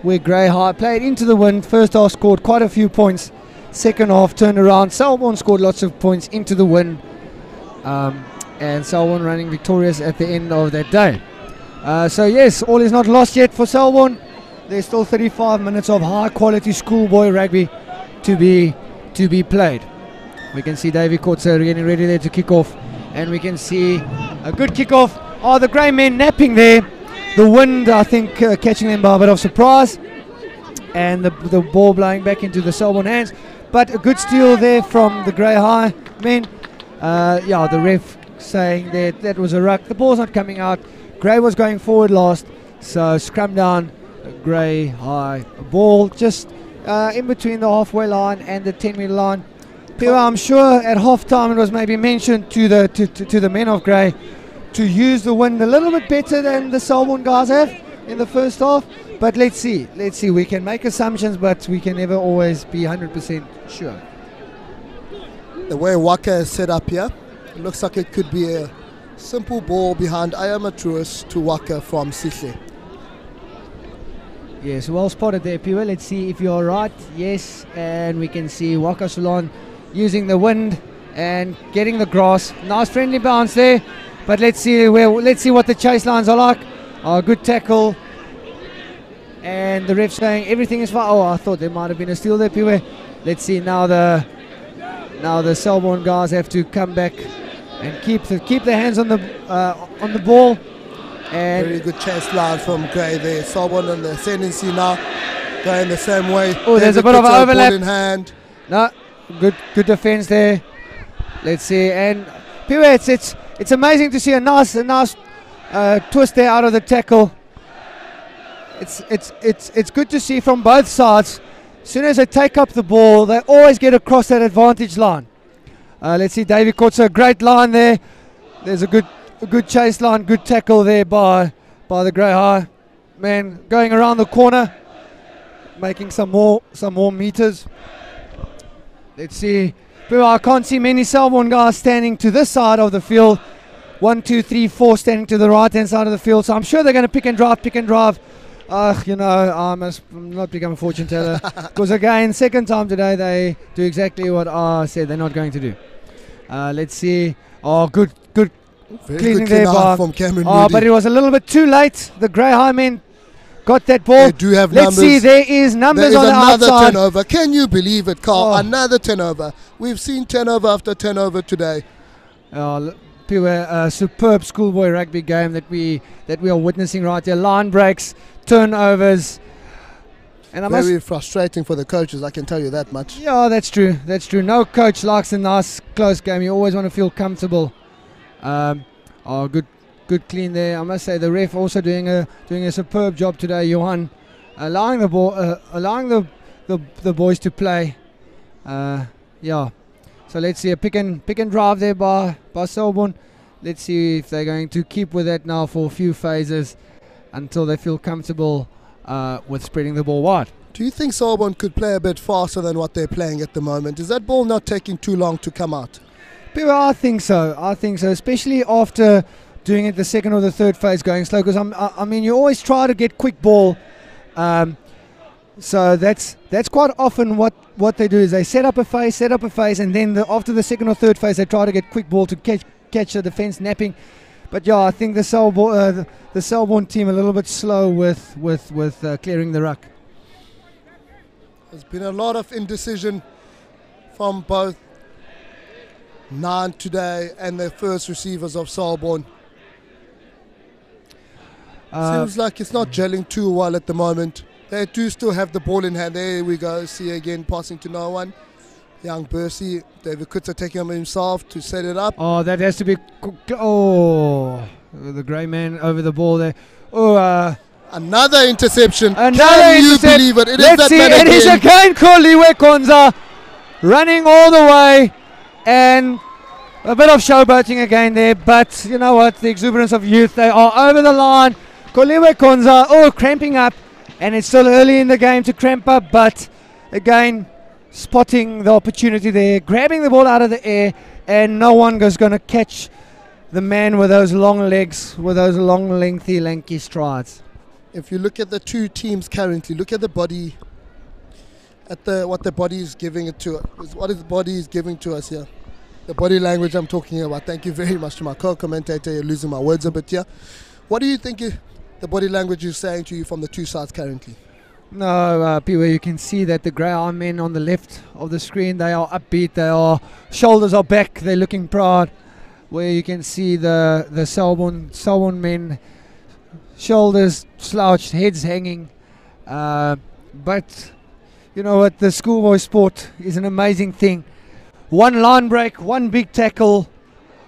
where Grey High played into the wind. First half scored quite a few points, second half turned around, Selborne scored lots of points into the wind, and Selborne running victorious at the end of that day. So yes, all is not lost yet for Selborne. There's still 35 minutes of high quality schoolboy rugby to be played. We can see David Coetzer getting ready there to kick off, and we can see a good kick off. Oh, the Grey men napping there. The wind, I think, catching them by a bit of surprise, and the ball blowing back into the Selborne hands. But a good steal there from the Grey High men. Yeah, the ref saying that was a ruck. The ball's not coming out. Grey was going forward last, so scrum down. Grey High ball just in between the halfway line and the 10-meter line. I'm sure at half time it was maybe mentioned to the men of Grey to use the wind a little bit better than the Selborne guys have in the first half. But let's see. We can make assumptions, but we can never always be 100% sure. The way Waka is set up here, it looks like it could be a simple ball behind Ayanda to Waka from Sihle. Yes, well spotted there, Piwa. Let's see if you're right. Yes, and we can see Waka Sulan using the wind and getting the grass. Nice friendly bounce there, but let's see what the chase lines are like. Good tackle, and the ref saying everything is fine. Oh, I thought there might have been a steal there, Piwa. Let's see now. The Selborne guys have to come back and keep their hands on the ball. And very good chase line from Grey there. Selborne on the ascendancy now, going the same way. Oh, there's a bit of an overlap. Ball in hand. No, good defense there. Let's see, and Piwa, it's amazing to see a nice twist there out of the tackle. It's good to see from both sides. As soon as they take up the ball, they always get across that advantage line. Let's see, David Coetzer, great line there. There's a good chase line, good tackle there by the Grey High man, going around the corner, making some more meters. Let's see. I can't see many Selborne guys standing to this side of the field. 1, 2, 3, 4 standing to the right hand side of the field. So I'm sure they're going to pick and drive. I must not become a fortune teller, because again, second time today they do exactly what I said they're not going to do. Let's see. Oh, good very cleaning good there by from Cameron. But it was a little bit too late. The Grey High men got that ball. They do have Let's numbers. see, there is numbers on the outside. Another turnover. Can you believe it, Carl? Oh. Another turnover. We've seen turnover after turnover today. A superb schoolboy rugby game that we are witnessing right here. Line breaks, turnovers, and very frustrating for the coaches, I can tell you that much. Yeah, that's true. No coach likes a nice close game. You always want to feel comfortable. Good clean there. I must say the ref also doing a superb job today, Johan, allowing the ball, allowing the boys to play. Yeah. So let's see a pick and drive there by Selborne. Let's see if they're going to keep with that now for a few phases until they feel comfortable with spreading the ball wide. Do you think Selborne could play a bit faster than what they're playing at the moment? Is that ball not taking too long to come out? But I think so. I think so, especially after doing it the second or the third phase going slow. Because I mean, you always try to get quick ball. So that's quite often what they do is they set up a phase, and then after the second or third phase they try to get quick ball to catch the defence napping. But yeah, I think the Selborne team a little bit slow with clearing the ruck. There's been a lot of indecision from both Nan today and the first receivers of Selborne. Seems like it's not gelling too well at the moment. They do still have the ball in hand. There we go. See again, passing to no one. Young Bursey, David Coetzer taking him himself to set it up. Oh, that has to be. The grey man over the ball there. Another interception. Can you believe it? Let's see. It is again Kholiwe Khonza running all the way, and a bit of showboating again there. But you know what? The exuberance of youth. They are over the line. Kholiwe Khonza, cramping up. And it's still early in the game to cramp up, but again, spotting the opportunity there, grabbing the ball out of the air, and no one is going to catch the man with those long legs, with those long, lengthy, lanky strides. If you look at the two teams currently, look at the body, what the body is giving it to us. What is the body is giving to us here? The body language I'm talking about. Thank you very much to my co-commentator. You're losing my words a bit here. What do you think the body language is saying to you from the two sides currently? No, Piwe, you can see that the grey arm men on the left of the screen, they are upbeat, shoulders are back, they're looking proud. Where you can see the Selborne men, shoulders slouched, heads hanging. But you know what, the schoolboy sport is an amazing thing. One line break, one big tackle,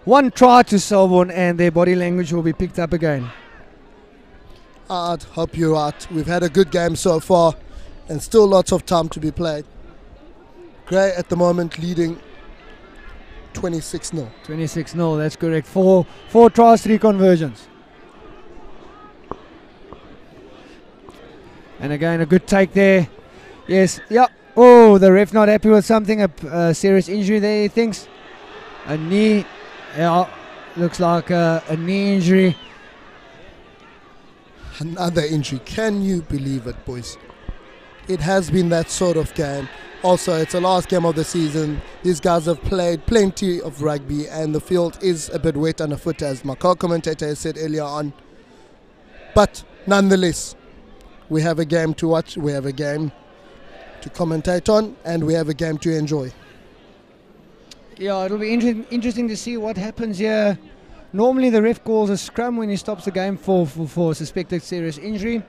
one try to Selborne, and their body language will be picked up again. I'd hope you're right. We've had a good game so far and still lots of time to be played. Grey at the moment leading 26-0. 26-0, that's correct. Four tries, 3 conversions. And again, a good take there. Yes, yeah. Oh, the ref not happy with something. A serious injury there, he thinks. A knee. Yeah, looks like a knee injury. Another injury. Can you believe it, boys? It has been that sort of game. Also, it's the last game of the season. These guys have played plenty of rugby and the field is a bit wet underfoot, as my co-commentator has said earlier on. But nonetheless, we have a game to watch, we have a game to commentate on, and we have a game to enjoy. Yeah, it'll be interesting to see what happens here. Normally the ref calls a scrum when he stops the game for suspected serious injury.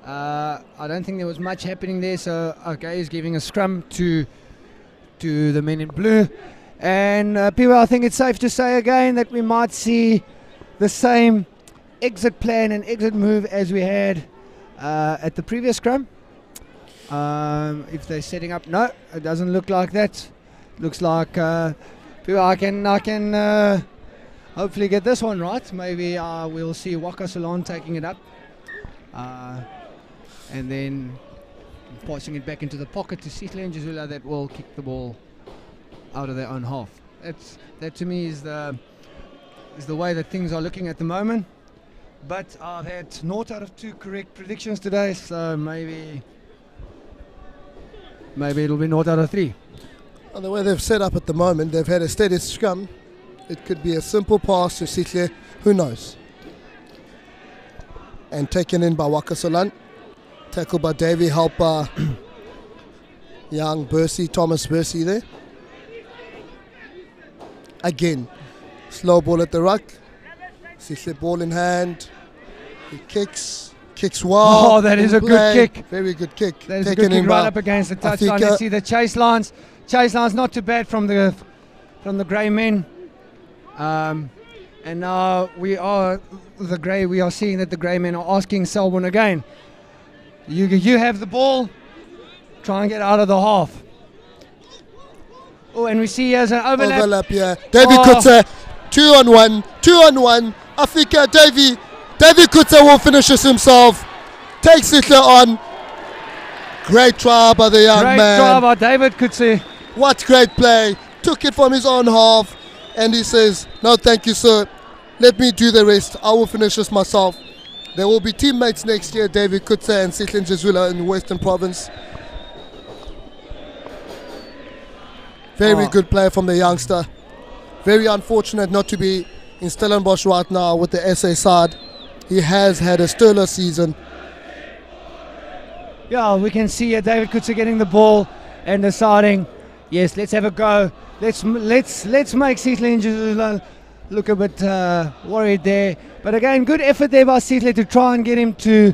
I don't think there was much happening there, so okay, he's giving a scrum to the men in blue. And people, I think it's safe to say again that we might see the same exit plan and exit move as we had at the previous scrum. If they're setting up, no, it doesn't look like that. Looks like people, I can hopefully get this one right. Maybe we'll see Waka Salon taking it up. And then passing it back into the pocket to Sihle and Jazula that will kick the ball out of their own half. That to me is the way that things are looking at the moment. But I've had 0 out of 2 correct predictions today, so maybe it'll be 0 out of 3. And the way they've set up at the moment, they've had a steady scrum. It could be a simple pass to Sihle, who knows. And taken in by Waka Solan. Tackled by Davey, help by young Thomas Bursey there. Again, slow ball at the ruck. Sihle ball in hand. He kicks well. Oh, that is a good kick. Very good kick. That is a good kick right up against the touchline. You see the chase lines. Chase lines not too bad from the grey men. And now we are seeing that the grey men are asking Selborne again. You have the ball, try and get out of the half. Oh, and we see here's an overlap. Yeah. David Coetzer, 2-on-1, 2-on-1. Africa, David Coetzer will finish this himself. Takes it on. Great try by the young Great man. try by David Coetzer. What great play. Took it from his own half. And he says, no, thank you, sir. Let me do the rest. I will finish this myself. There will be teammates next year, David Coetzer and Sitlin Jezula in Western Province. Very good play from the youngster. Very unfortunate not to be in Stellenbosch right now with the SA side. He has had a stellar season. Yeah, we can see David Coetzer getting the ball and deciding, yes, let's have a go. Let's make Sitlin look a bit worried there. But again, good effort there by Sitlin to try and get him to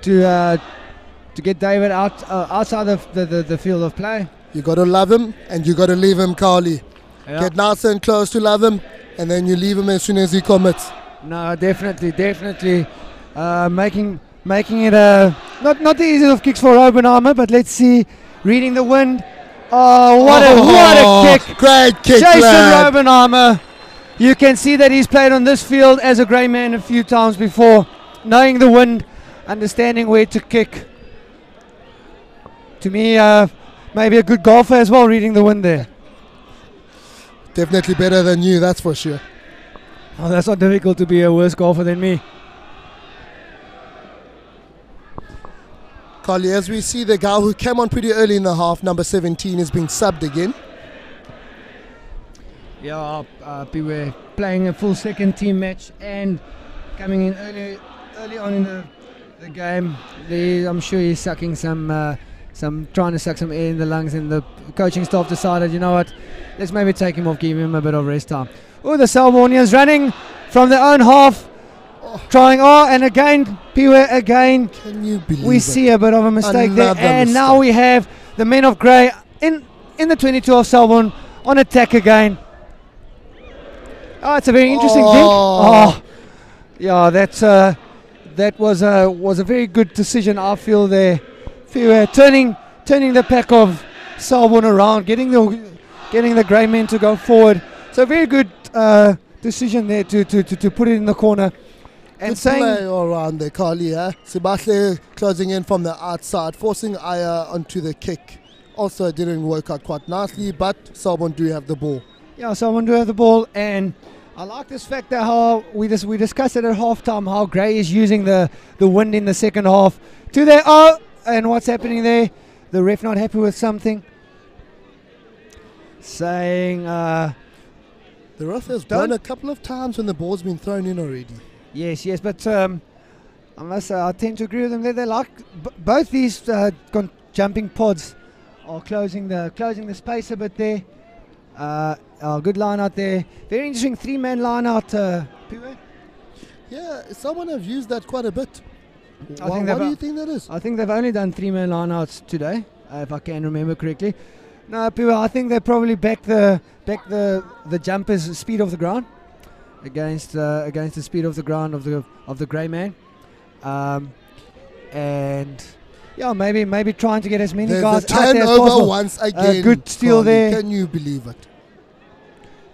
get David outside of the field of play. You got to love him and you got to leave him, Carly. Yeah. Get nice and close to love him, and then you leave him as soon as he commits. No, definitely. Making it not the easiest of kicks for Oppenheimer, but let's see. Reading the wind. Oh, what a kick! Great kick, Jason lad. Oppenheimer. You can see that he's played on this field as a grey man a few times before, knowing the wind, understanding where to kick. To me, maybe a good golfer as well, reading the wind there. Definitely better than you, that's for sure. Oh, that's not difficult to be a worse golfer than me. Carly, as we see the guy who came on pretty early in the half, number 17, is being subbed again. Yeah, we're playing a full second team match and coming in early on in the game. I'm sure he's sucking trying to suck some air in the lungs, and the coaching staff decided, you know what, let's maybe take him off, give him a bit of rest time. Oh, the Selbornians running from their own half, trying, and again, again, Can you believe we it? see a bit of a mistake there, Another and mistake. now we have the men of grey in the 22 of Selborne on attack again. Oh, it's a very interesting thing. Oh, yeah, that was a very good decision, I feel there. Turning the pack of Selborne around, getting the grey men to go forward. So a very good decision there to put it in the corner. And Good play all around there, Carly. Sibahle closing in from the outside, forcing Aya onto the kick. Also didn't work out quite nicely, but Selborne do have the ball. Yeah, Selborne do have the ball, and I like this fact that how we discussed it at halftime, how Grey is using the wind in the second half to their and what's happening there? The ref not happy with something, saying The ref has blown a couple of times when the ball's been thrown in already. yes, but I must say I tend to agree with them. They like both these jumping pods are closing the space a bit there. Good line out there. Very interesting three-man line out. Yeah, someone have used that quite a bit. I What think do you think that is? I think they've only done three-man line-outs today, if I can remember correctly. No, I think they probably back the jumper's speed of the ground against the speed of the ground of the grey man, and yeah, maybe trying to get as many There's guys a out there as turnover possible. once again. Good steal Carly. there. Can you believe it?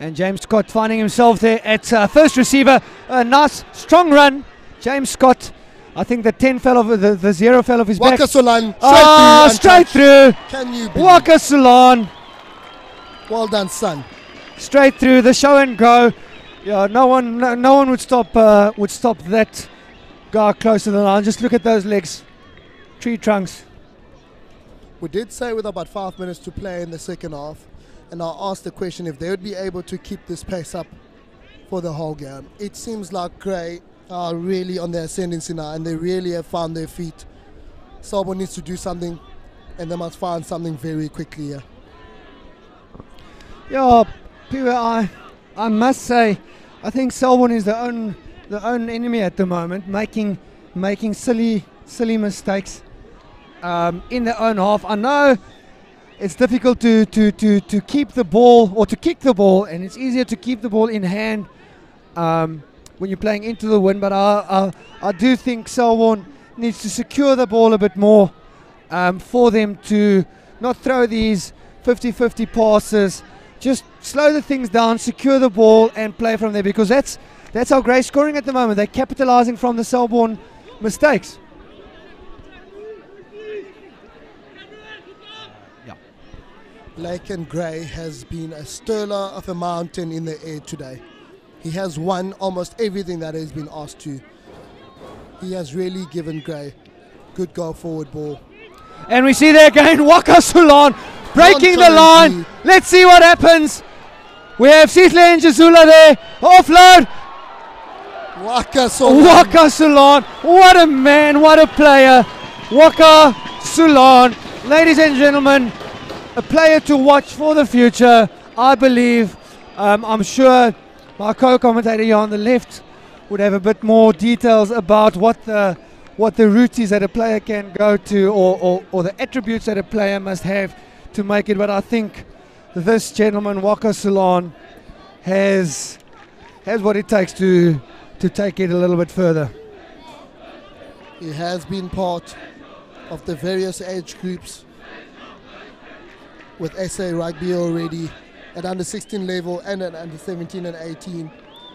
And James Scott finding himself there at first receiver. A nice strong run, James Scott. I think the 10 fell off, the 0 fell off his back. Waka Solan, Straight through. Can you believe Waka Solan, Well done, son. straight through the show and go. Yeah, no one would stop that guy close to the line. Just look at those legs, tree trunks. We did say with about 5 minutes to play in the second half, and I asked the question if they would be able to keep this pace up for the whole game. It seems like Grey are really on their ascendancy now, and they really have found their feet. Selborne needs to do something, and they must find something very quickly here. Yeah, I must say, I think Selborne is the own enemy at the moment, making silly mistakes in their own half. I know it's difficult to keep the ball or to kick the ball, and it's easier to keep the ball in hand when you're playing into the wind. But I do think Selborne needs to secure the ball a bit more for them to not throw these 50-50 passes. Just slow the things down, secure the ball, and play from there, because that's how Grey's scoring at the moment. They're capitalising from the Selborne mistakes. Laken Gray has been a stirrer of a mountain in the air today. He has won almost everything that has been asked to. He has really given Gray good go forward ball. And we see there again Waka Sulan breaking the line. Let's see what happens. We have Sihle and Jazula there. Offload. Waka Sulan. Waka Sulan. What a man, what a player. Waka Sulan. Ladies and gentlemen, a player to watch for the future, I believe. I'm sure my co-commentator here on the left would have a bit more details about what the route is that a player can go to, or the attributes that a player must have to make it. But I think this gentleman, Waka Sulan, has what it takes to take it a little bit further. He has been part of the various age groups with SA Rugby already at under 16 level and at under 17 and 18.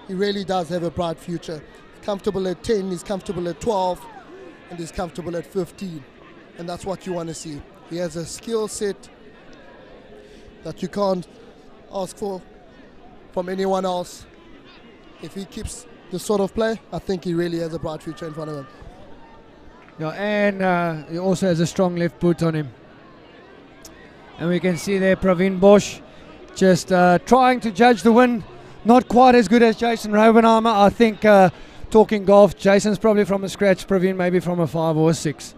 He really does have a bright future. He's comfortable at 10, he's comfortable at 12, and he's comfortable at 15. And that's what you want to see. He has a skill set that you can't ask for from anyone else. If he keeps this sort of play, I think he really has a bright future in front of him. Yeah, and he also has a strong left boot on him. And we can see there Praveen Bosch just trying to judge the win. Not quite as good as Jason Robenheimer. I think talking golf, Jason's probably from a scratch, Praveen maybe from a 5 or a 6.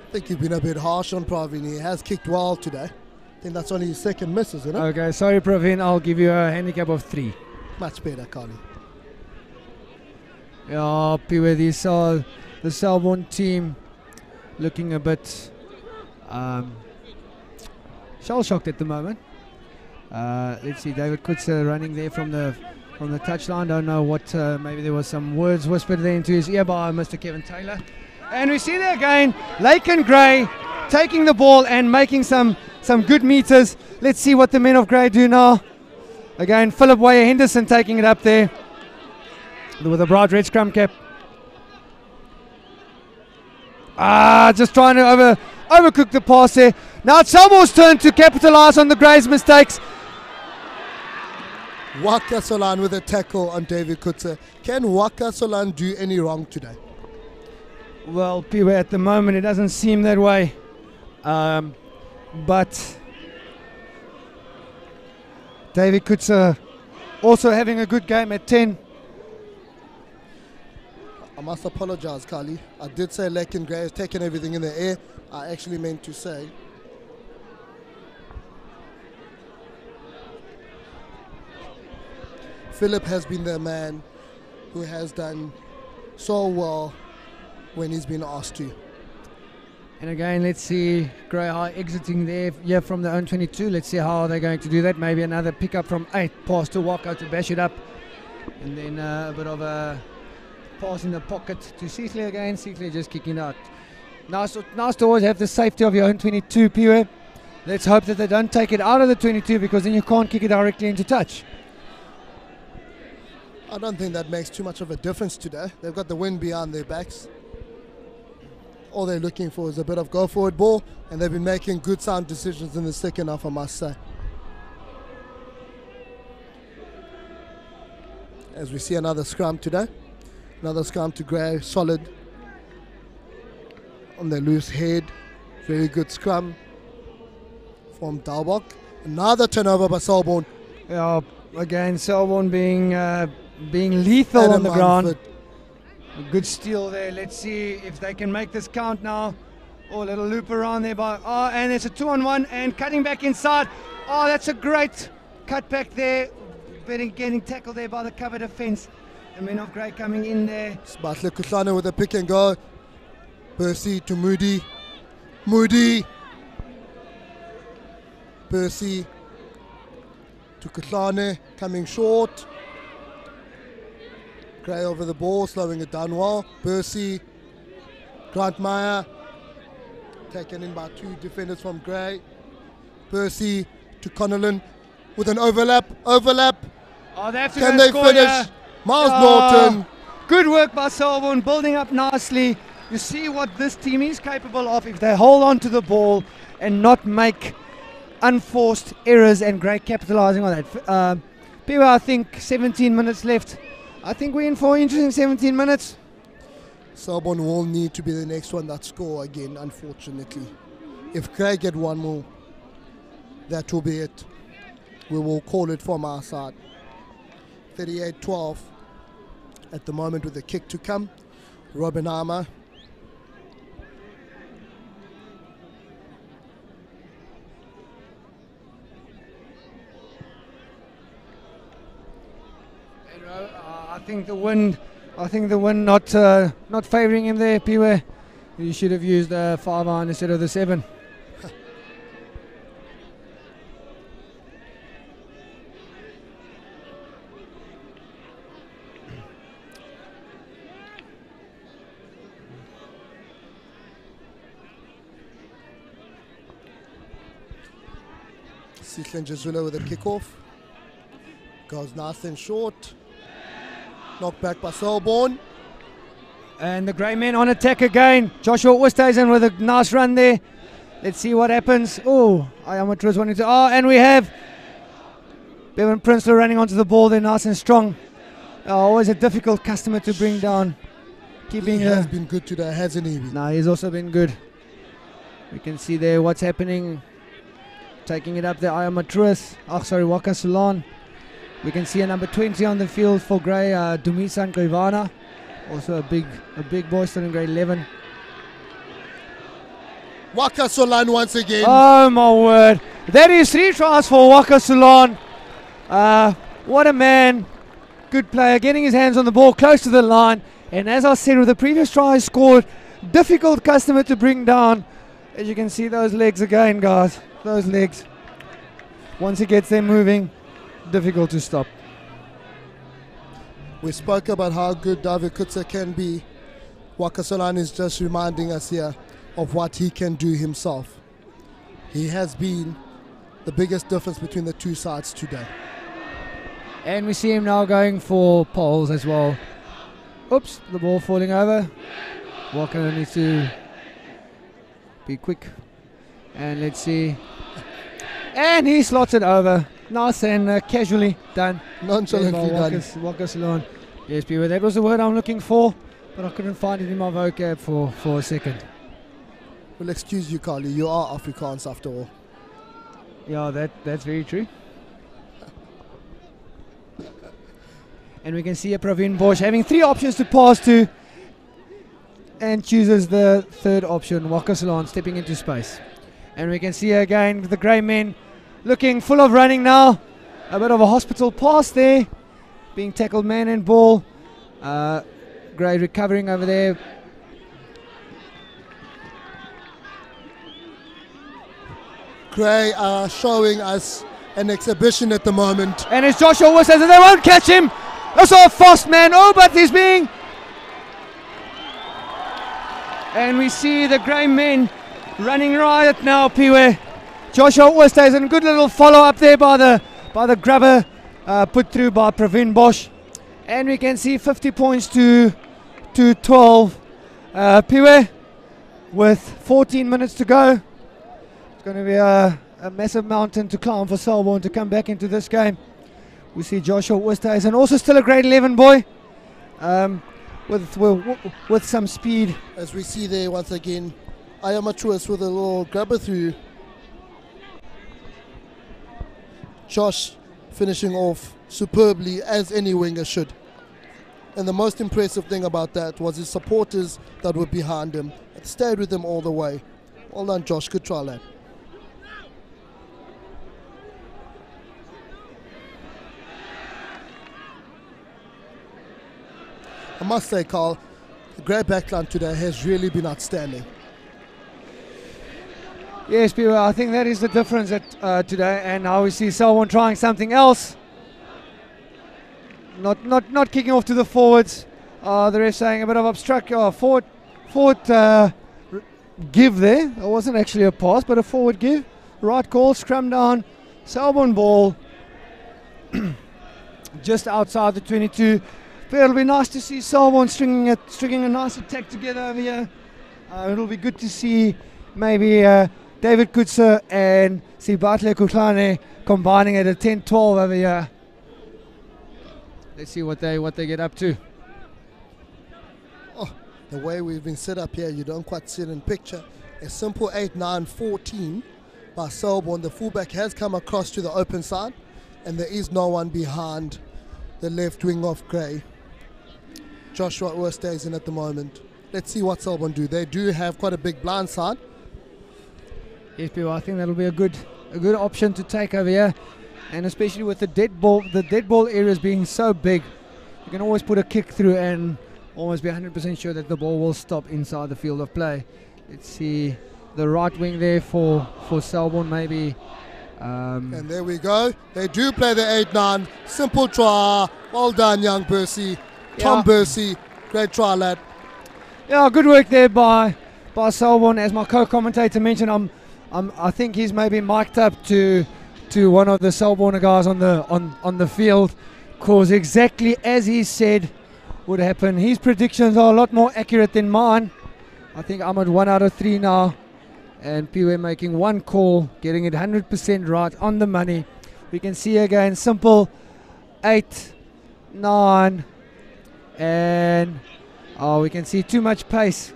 I think you've been a bit harsh on Praveen. He has kicked well today. I think that's only his second miss, isn't it? Okay, sorry Praveen, I'll give you a handicap of 3. Much better, Khali. Yeah, Piwe, these are the Selborne team looking a bit shell-shocked at the moment. Let's see, David Coetzer running there from the touchline. Don't know what, maybe there was some words whispered there into his ear by Mr. Kevin Taylor. And we see there again, Laken Gray taking the ball and making some good meters. Let's see what the men of Gray do now. Again, Phillip Waya Henderson taking it up there with a bright red scrum cap. Just trying to overcook the pass there. Now it's Selborne's turn to capitalize on the Gray's mistakes. Waka Sulan with a tackle on David Coetzer. Can Waka Sulan do any wrong today? Well, Piwe, at the moment it doesn't seem that way. But David Coetzer also having a good game at 10. I must apologize, Khali. I did say Laken Gray has taken everything in the air. I actually meant to say Phillip has been the man who has done so well when he's been asked to. And again, let's see Grey High exiting there from the own 22. Let's see how they're going to do that. Maybe another pickup from 8. Pass to Waka to bash it up. And then a bit of a pass in the pocket to Sihle again. Sihle just kicking out. Nice to always have the safety of your own 22, Piwe. Let's hope that they don't take it out of the 22, because then you can't kick it directly into touch. I don't think that makes too much of a difference today. They've got the wind behind their backs. All they're looking for is a bit of go forward ball, and they've been making good sound decisions in the second half, I must say. As we see another scrum today. Another scrum to Gray, solid on the loose head. Very good scrum from Dalbok. Another turnover by Selborne. Yeah, again, Selborne being lethal on the ground. A good steal there. Let's see if they can make this count now. Oh, a little loop around there and it's a 2-on-1 and cutting back inside. Oh, that's a great cut back there. Getting tackled there by the cover defense. The men of Grey coming in there. Kholiwe Khonza with a pick and go. Percy to Moody. Moody. Percy to Khonza, coming short. Gray over the ball, slowing it down well. Percy, Grant Meyer, taken in by 2 defenders from Gray. Percy to Connellan with an overlap. Oh, they have to Can they finish? Miles Norton. Good work by Selborne, building up nicely. You see what this team is capable of if they hold on to the ball and not make unforced errors, and great capitalising on that. People, I think 17 minutes left. I think we're in for an interesting 17 minutes. Selborne will need to be the next one that score again, unfortunately. If Craig get one more, that will be it. We will call it from our side. 38-12 at the moment with the kick to come. Robin Armour. I think the wind not favouring him there, Piwe. You should have used the 5 iron instead of the 7. Sislen Jazula with a kickoff. Goes nice and short. Knocked back by Selborne. And the grey men on attack again. Joshua Oosthuizen with a nice run there. Let's see what happens. Oh, Ayanda was wanting to. Oh, and we have Bevan Prinsloo running onto the ball there, nice and strong. Always a difficult customer to bring down. Keeping he has been good today, hasn't he? No, he's also been good. We can see there what's happening. Taking it up there, Waka Sulan. We can see a number 20 on the field for Grey, Dumisan Goivana. Also a big boy, still in grade 11. Waka Sulan once again. Oh my word. That is 3 tries for Waka Sulan. What a man. Good player, getting his hands on the ball close to the line. And as I said, with the previous try scored, difficult customer to bring down. As you can see, those legs again, guys. Those legs. Once he gets them moving, difficult to stop. We spoke about how good David Coetzer can be. Waka Sulan is just reminding us here of what he can do himself. He has been the biggest difference between the two sides today. And we see him now going for poles as well. Oops, the ball falling over. Waka needs to be quick. And let's see. And he slots it over. Nice and casually done. Nonchalantly done. Waka Sulan. Yes, Peter, that was the word I'm looking for, but I couldn't find it in my vocab for a second. Well, excuse you, Carly. You are Afrikaans after all. Yeah, that's very true. And we can see a Pravin Bosch having 3 options to pass to, and chooses the 3rd option, Waka Sulan, stepping into space. And we can see again the grey men looking full of running now. A bit of a hospital pass there, being tackled man and ball. Grey recovering over there. Grey are showing us an exhibition at the moment. And it's Joshua Oosthuizen, and they won't catch him. That's a fast man. Oh, but he's being... And we see the grey men running riot now, Piwe. Joshua Oosthuizen, good little follow up there by the grubber, put through by Pravin Bosch. And we can see 50 points to 12. Piwe, with 14 minutes to go. It's going to be a massive mountain to climb for Selborne to come back into this game. We see Joshua Oosthuizen, also still a grade 11 boy, with some speed. As we see there once again, Ayanda with a little grabber through. Josh finishing off superbly, as any winger should. And the most impressive thing about that was his supporters that were behind him. It stayed with him all the way. Well done, Josh. Good try, lad. I must say, Carl, the grey backline today has really been outstanding. Yes, Peter, I think that is the difference today, and now we see Selborne trying something else. Not kicking off to the forwards. The ref saying a bit of obstruct. Forward give there. It wasn't actually a pass, but a forward give. Right call, scrum down. Selborne ball just outside the 22. But it'll be nice to see Selborne stringing a nice attack together over here. It'll be good to see maybe David Coetzer and Kholiwe Khonza combining at a 10-12 over here. Let's see what they get up to. Oh, the way we've been set up here, you don't quite see it in picture. A simple 8-9-14 by Selborne. The fullback has come across to the open side, and there is no one behind the left wing of Grey. Joshua Orr stays in at the moment. Let's see what Selborne do. They do have quite a big blind side. Yes, people, I think that'll be a good option to take over here, and especially with the dead ball areas being so big, you can always put a kick through and almost be 100% sure that the ball will stop inside the field of play. Let's see the right wing there for Selborne maybe. And there we go. They do play the 8-9. Simple try. Well done, young Percy. Tom Percy. Great try, lad. Yeah, good work there by Selborne. As my co-commentator mentioned, I think he's maybe mic'd up to one of the Selborne guys on the field, cause exactly as he said would happen. His predictions are a lot more accurate than mine. I think I'm at 1 out of 3 now, and Piwe making one call, getting it 100% right on the money. We can see again simple 8, 9, and we can see too much pace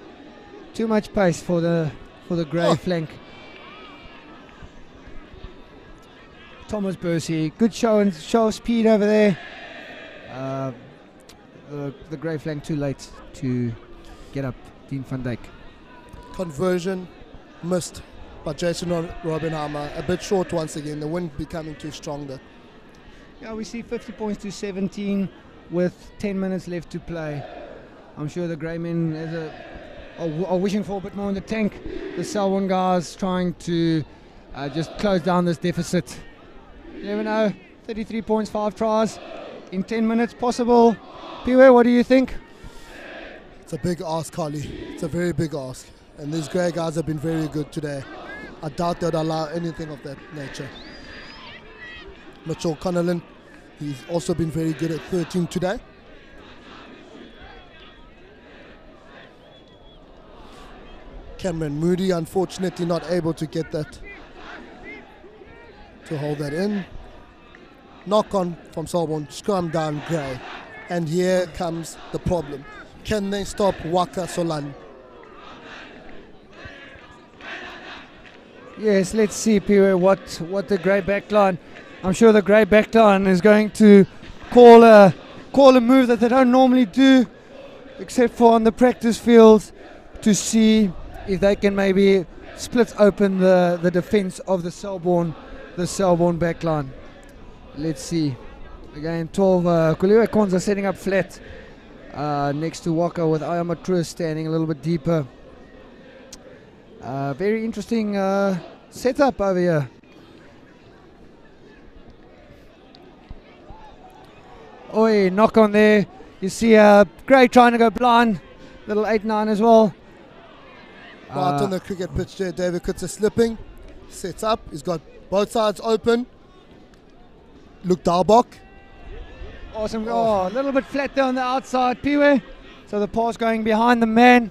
for the Grey flank. Thomas Percy, good show of speed over there. The Grey flank too late to get up. Dean van Dijk. Conversion missed by Jason Robbenheimer. A bit short once again. The wind becoming too strong there. Yeah, we see 50 points to 17 with 10 minutes left to play. I'm sure the Grey men are wishing for a bit more in the tank. The Selborne guys trying to just close down this deficit. You never know. 33 points, 5 tries in 10 minutes possible. Piwe, what do you think? It's a big ask, Kholi. It's a very big ask. And these Grey guys have been very good today. I doubt they'd allow anything of that nature. Mitchell Connellan, he's also been very good at 13 today. Cameron Moody, unfortunately not able to get that, to hold that in. Knock on from Selborne, scrum down Grey. And here comes the problem. Can they stop Waka Solan? Yes, let's see, Piwe, what the Grey backline. I'm sure the Grey backline is going to call a move that they don't normally do, except for on the practice field, to see if they can maybe split open the defence of the Selborne backline. Let's see. Again, 12. Kholiwe Khonza setting up flat next to Waka, with Ayanda standing a little bit deeper. Very interesting setup over here. Oi, knock on there. You see Grey trying to go blind. Little 8-9 as well. Right on the cricket pitch there, David Coetzer slipping. Sets up. He's got both sides open. Luke Dalbach. Awesome. Oh, a little bit flat there on the outside, Piwe. So the pass going behind the man.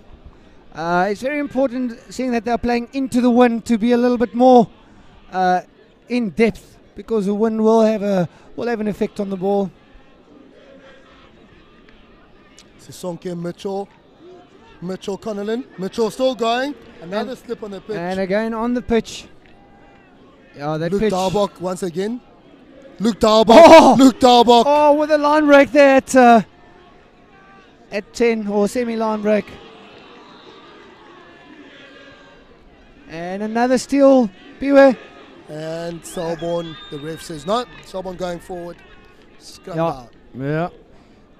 It's very important, seeing that they're playing into the wind, to be a little bit more in depth, because the wind will have an effect on the ball. Sisonke Mitchell Connellan. Mitchell still going. Another slip on the pitch. And again on the pitch. Yeah, that Luke pitch. Dalbach once again. Luke Dalbach. Luke Dalbach. Oh, with a line break there at 10, or semi-line break. And another steal, Piwe. And Selborne, the ref says no. Selborne going forward. Scrum out. Yeah.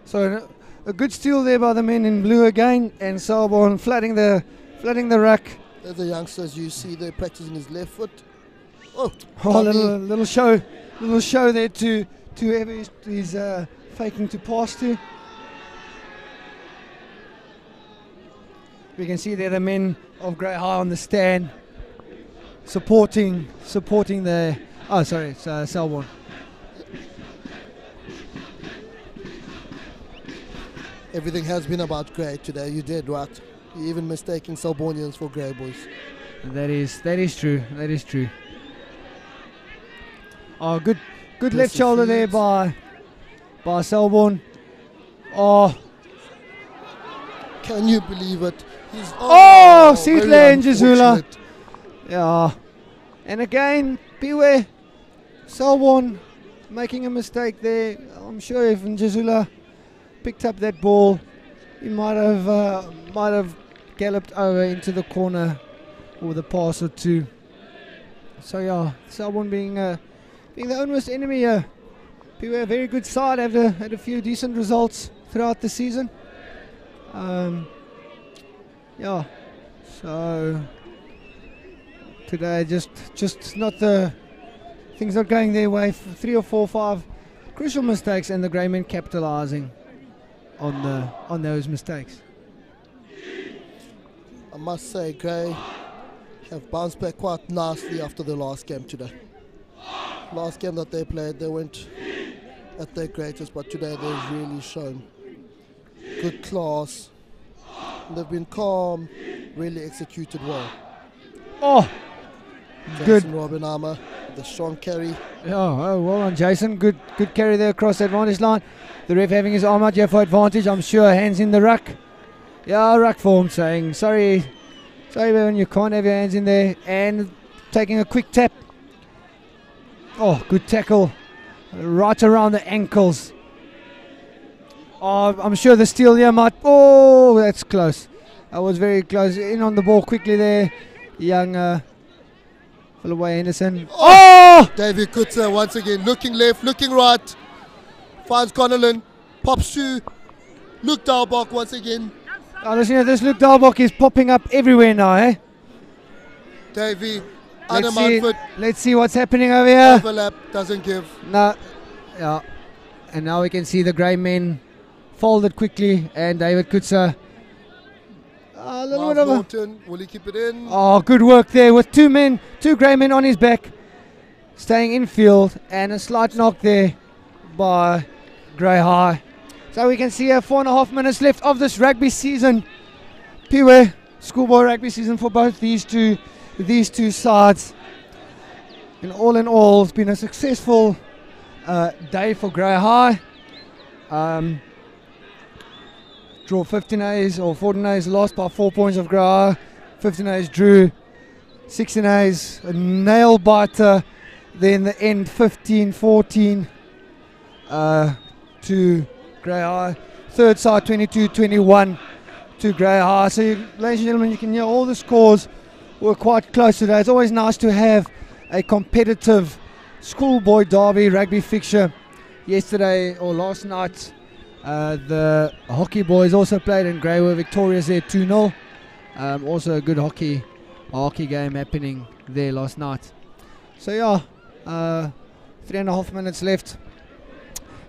So a good steal there by the men in blue again, and Selborne flooding the ruck. There's the youngsters you see there practicing his left foot. Oh, little show there to whoever he's faking to pass to. We can see there the men of Grey High on the stand, supporting the. Oh, sorry, it's Selborne. everything has been about Grey today. You did, right? You're even mistaking Selbornians for Grey boys. That is true. That is true. Oh, good left shoulder there by Selborne. Oh, can you believe it? He's Seatley and Jazula. Yeah, and again, beware, Selborne making a mistake there. I'm sure if Jazula picked up that ball, he might have galloped over into the corner with a pass or two. So yeah, Selborne being the own-worst enemy here. Beware, a very good side, had a few decent results throughout the season. Yeah, so today just not the things not going their way. 3 or 4, 5 crucial mistakes, and the Grey men capitalising on those mistakes. I must say, Grey have bounced back quite nicely after the last game today. Last game that they played, they went at their greatest, but today they've really shown good class. They've been calm, really executed well. Oh, good. Jason Robinama, the strong carry. Oh, well on Jason. Good carry there across the advantage line. The ref having his arm out here for advantage. I'm sure hands in the ruck. Yeah, ruck form saying sorry, when you can't have your hands in there, and taking a quick tap. Oh, good tackle, right around the ankles. Oh, I'm sure the steal here might. Oh, that's close. That was very close. In on the ball quickly there, young Phillip Henderson. Oh! David Coetzer once again looking left, looking right. Finds Connellan, pops to Luke Dalbach once again. Oh, listen, this Luke Dalbach is popping up everywhere now, eh? Davy, Manford. Let's see what's happening over here. Overlap doesn't give. No, yeah. And now we can see the Grey men folded quickly, and David Coetzer. A little bit of Norton, will he keep it in? Oh, good work there with two Grey men on his back, staying in field, and a slight knock there by Grey High. So we can see 4.5 minutes left of this rugby season. Piwe, schoolboy rugby season for both these two sides. And all in all, it's been a successful day for Grey High. Draw 15As or 14As, lost by 4 points of Grey High. 15As drew, 16As a nail biter. Then the end 15-14 to Grey High. Third side 22-21 to Grey High. So ladies and gentlemen, you can hear all the scores were quite close today. It's always nice to have a competitive schoolboy derby rugby fixture. Yesterday or last night, the hockey boys also played, and Grey were victorious there 2-0. Also a good hockey game happening there last night. So yeah, 3.5 minutes left,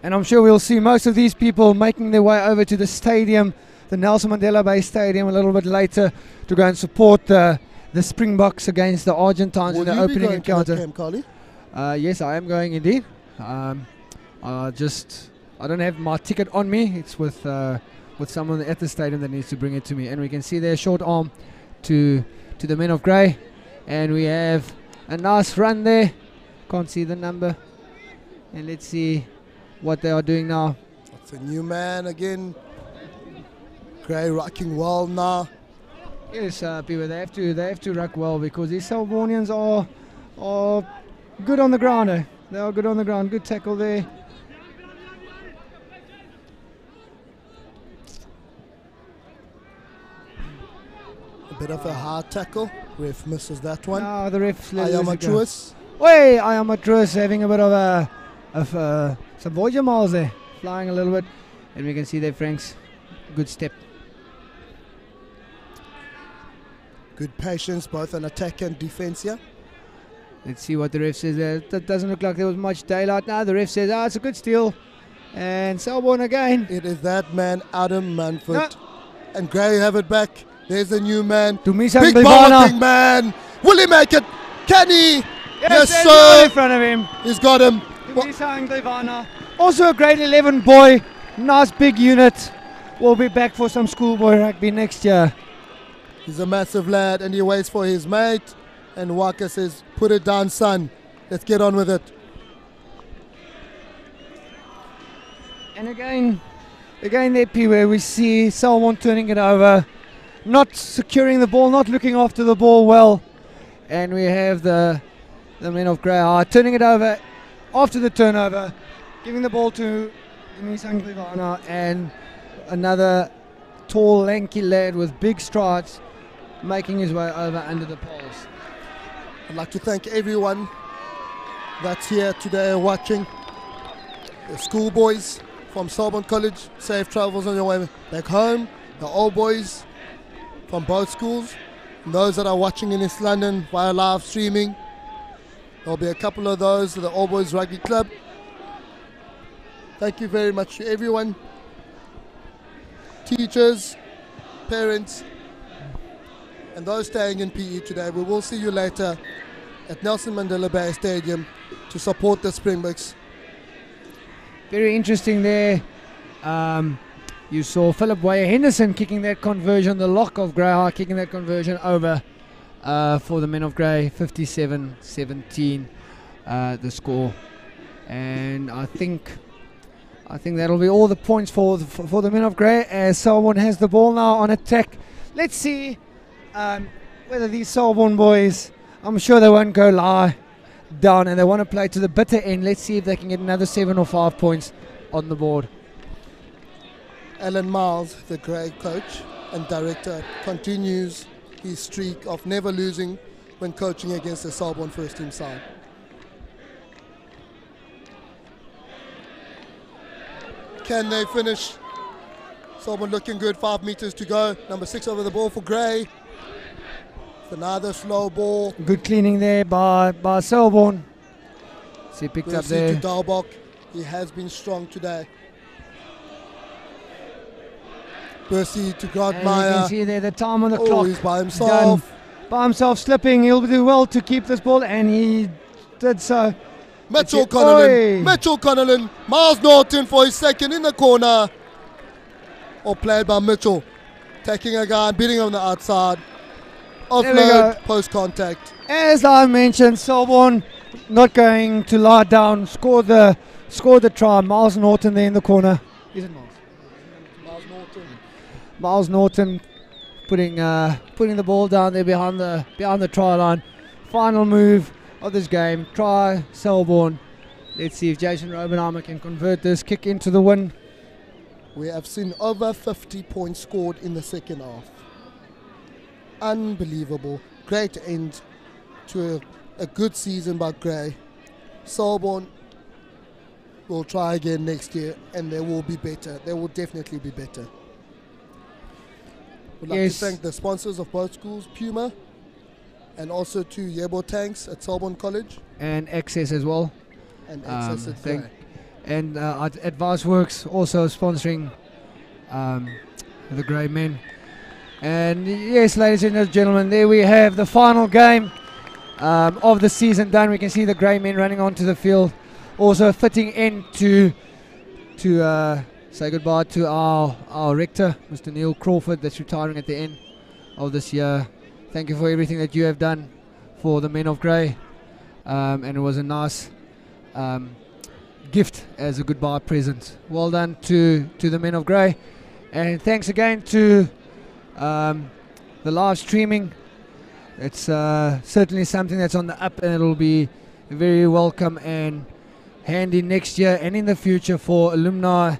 and I'm sure we'll see most of these people making their way over to the stadium, the Nelson Mandela Bay Stadium, a little bit later to go and support the Springboks against the Argentines in the opening encounter. Yes, I am going indeed. I don't have my ticket on me. It's with someone at the stadium that needs to bring it to me. And we can see their short arm to the men of Grey, and we have a nice run there. Can't see the number, and let's see what they are doing now. It's a new man again. Grey rocking well now. Yes, people, they have to ruck well, because these Selbornians are good on the ground. Eh? They are good on the ground. Good tackle there. A bit of a hard tackle. Ref misses that one. No, the ref. Ayama Wait, Ayama having a bit of some Voyager miles there, flying a little bit, and we can see there Frank's good step. Good patience, both on attack and defense here. Let's see what the ref says there. That doesn't look like there was much daylight. Now the ref says, it's a good steal. And Selborne again. It is that man, Adam Manford. No. And Grey have it back. There's a new man. Big bowling man. Will he make it? Can he? Yes, sir. In front of him. He's got him. Also a grade 11 boy. Nice big unit. will be back for some schoolboy rugby next year. He's a massive lad and he waits for his mate. And Waka says, put it down, son. Let's get on with it. And again there, P, where we see Selborne turning it over, not securing the ball, not looking after the ball well. And we have the men of Grey turning it over after the turnover, giving the ball to Kholiwe, and another tall, lanky lad with big strides making his way over under the poles. I'd like to thank everyone that's here today watching. The schoolboys from Selborne College, safe travels on your way back home. The old boys from both schools, and those that are watching in East London via live streaming. There'll be a couple of those at the Old Boys Rugby Club. Thank you very much to everyone. Teachers, parents, and those staying in PE today. We will see you later at Nelson Mandela Bay Stadium to support the Springboks. Very interesting there. You saw Phillip Henderson kicking that conversion, the lock of Grey kicking that conversion over for the men of Grey, 57-17 the score. And I think that'll be all the points for the men of Grey as Selborne has the ball now on attack. Let's see whether these Selborne boys, I'm sure they won't go lie down and they want to play to the bitter end. Let's see if they can get another 7 or 5 points on the board. Alan Miles, the Grey coach and director, continues his streak of never losing when coaching against the Selborne first team side. Can they finish? Selborne looking good, 5 meters to go. Number 6 over the ball for Grey. Another slow ball. Good cleaning there by Selborne. See, picked up there. To Dalbok. He has been strong today. Percy to Godmeyer. You can see there the time on the clock. clock. He's by himself. Done. By himself, slipping. He'll do well to keep this ball, and he did so. Mitchell Connellan. Miles Norton for his second in the corner. Or played by Mitchell. Taking a guy and beating him on the outside. Offload, post contact. As I mentioned, Selborne not going to lie down. Scored the try. Miles Norton there in the corner. Is it Miles? Miles Norton. Miles Norton putting the ball down there behind the try line. Final move of this game. Try Selborne. Let's see if Jason Robenheimer can convert this kick into the win. We have seen over 50 points scored in the second half. Unbelievable. Great end to a good season by Grey. Selborne will try again next year and they will be better. They will definitely be better. We'd like to thank the sponsors of both schools, Puma, and also to Yebo Tanks at Selborne College. And Access as well. And Access at Grey. And Advice Works also sponsoring the Grey men. And yes, ladies and gentlemen, there we have the final game of the season done. We can see the Grey men running onto the field. Also a fitting end to say goodbye to our rector, Mr. Neil Crawford, that's retiring at the end of this year. Thank you for everything that you have done for the men of Grey. And it was a nice gift as a goodbye present. Well done to the men of Grey. And thanks again to the live streaming. It's certainly something that's on the up, and it'll be very welcome and handy next year and in the future for alumni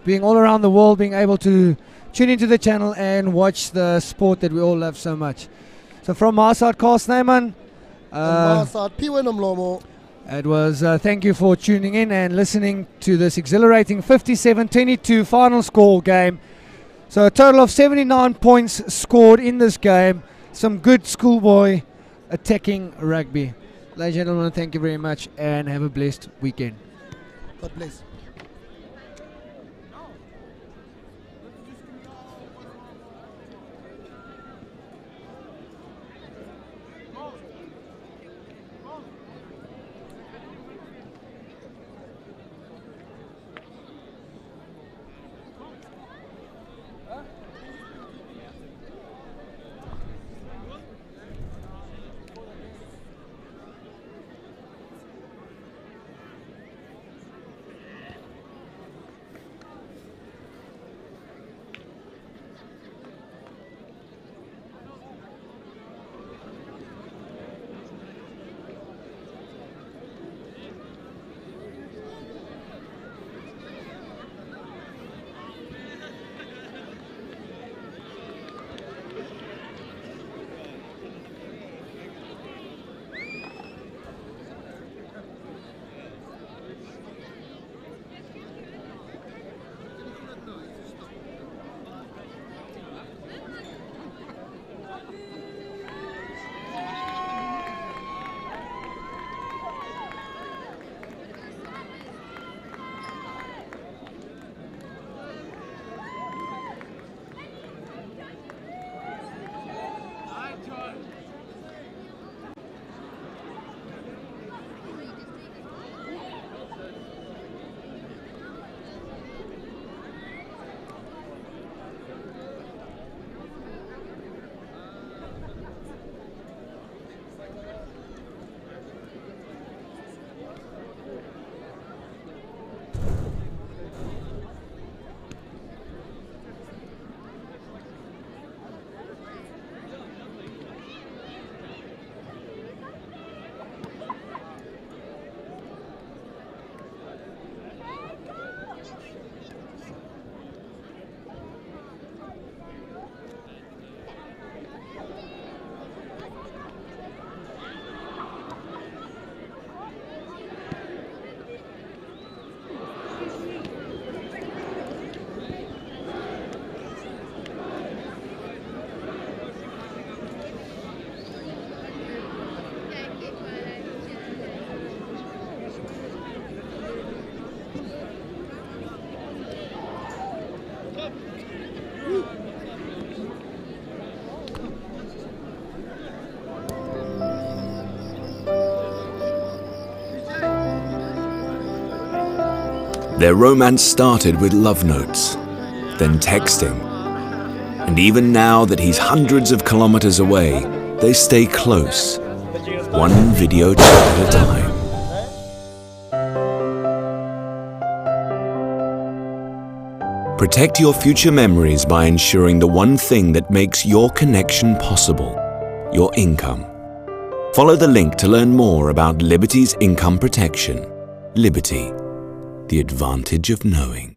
being all around the world, being able to tune into the channel and watch the sport that we all love so much. So from my side, Carl Snyman, and my side, Piwe Nomlomo. It was thank you for tuning in and listening to this exhilarating 57-22 final score game. So a total of 79 points scored in this game. Some good schoolboy attacking rugby. Ladies and gentlemen, thank you very much and have a blessed weekend. God bless. Their romance started with love notes, then texting. And even now that he's hundreds of kilometers away, they stay close, one video chat at a time. Protect your future memories by ensuring the one thing that makes your connection possible, your income. Follow the link to learn more about Liberty's income protection. Liberty, the advantage of knowing.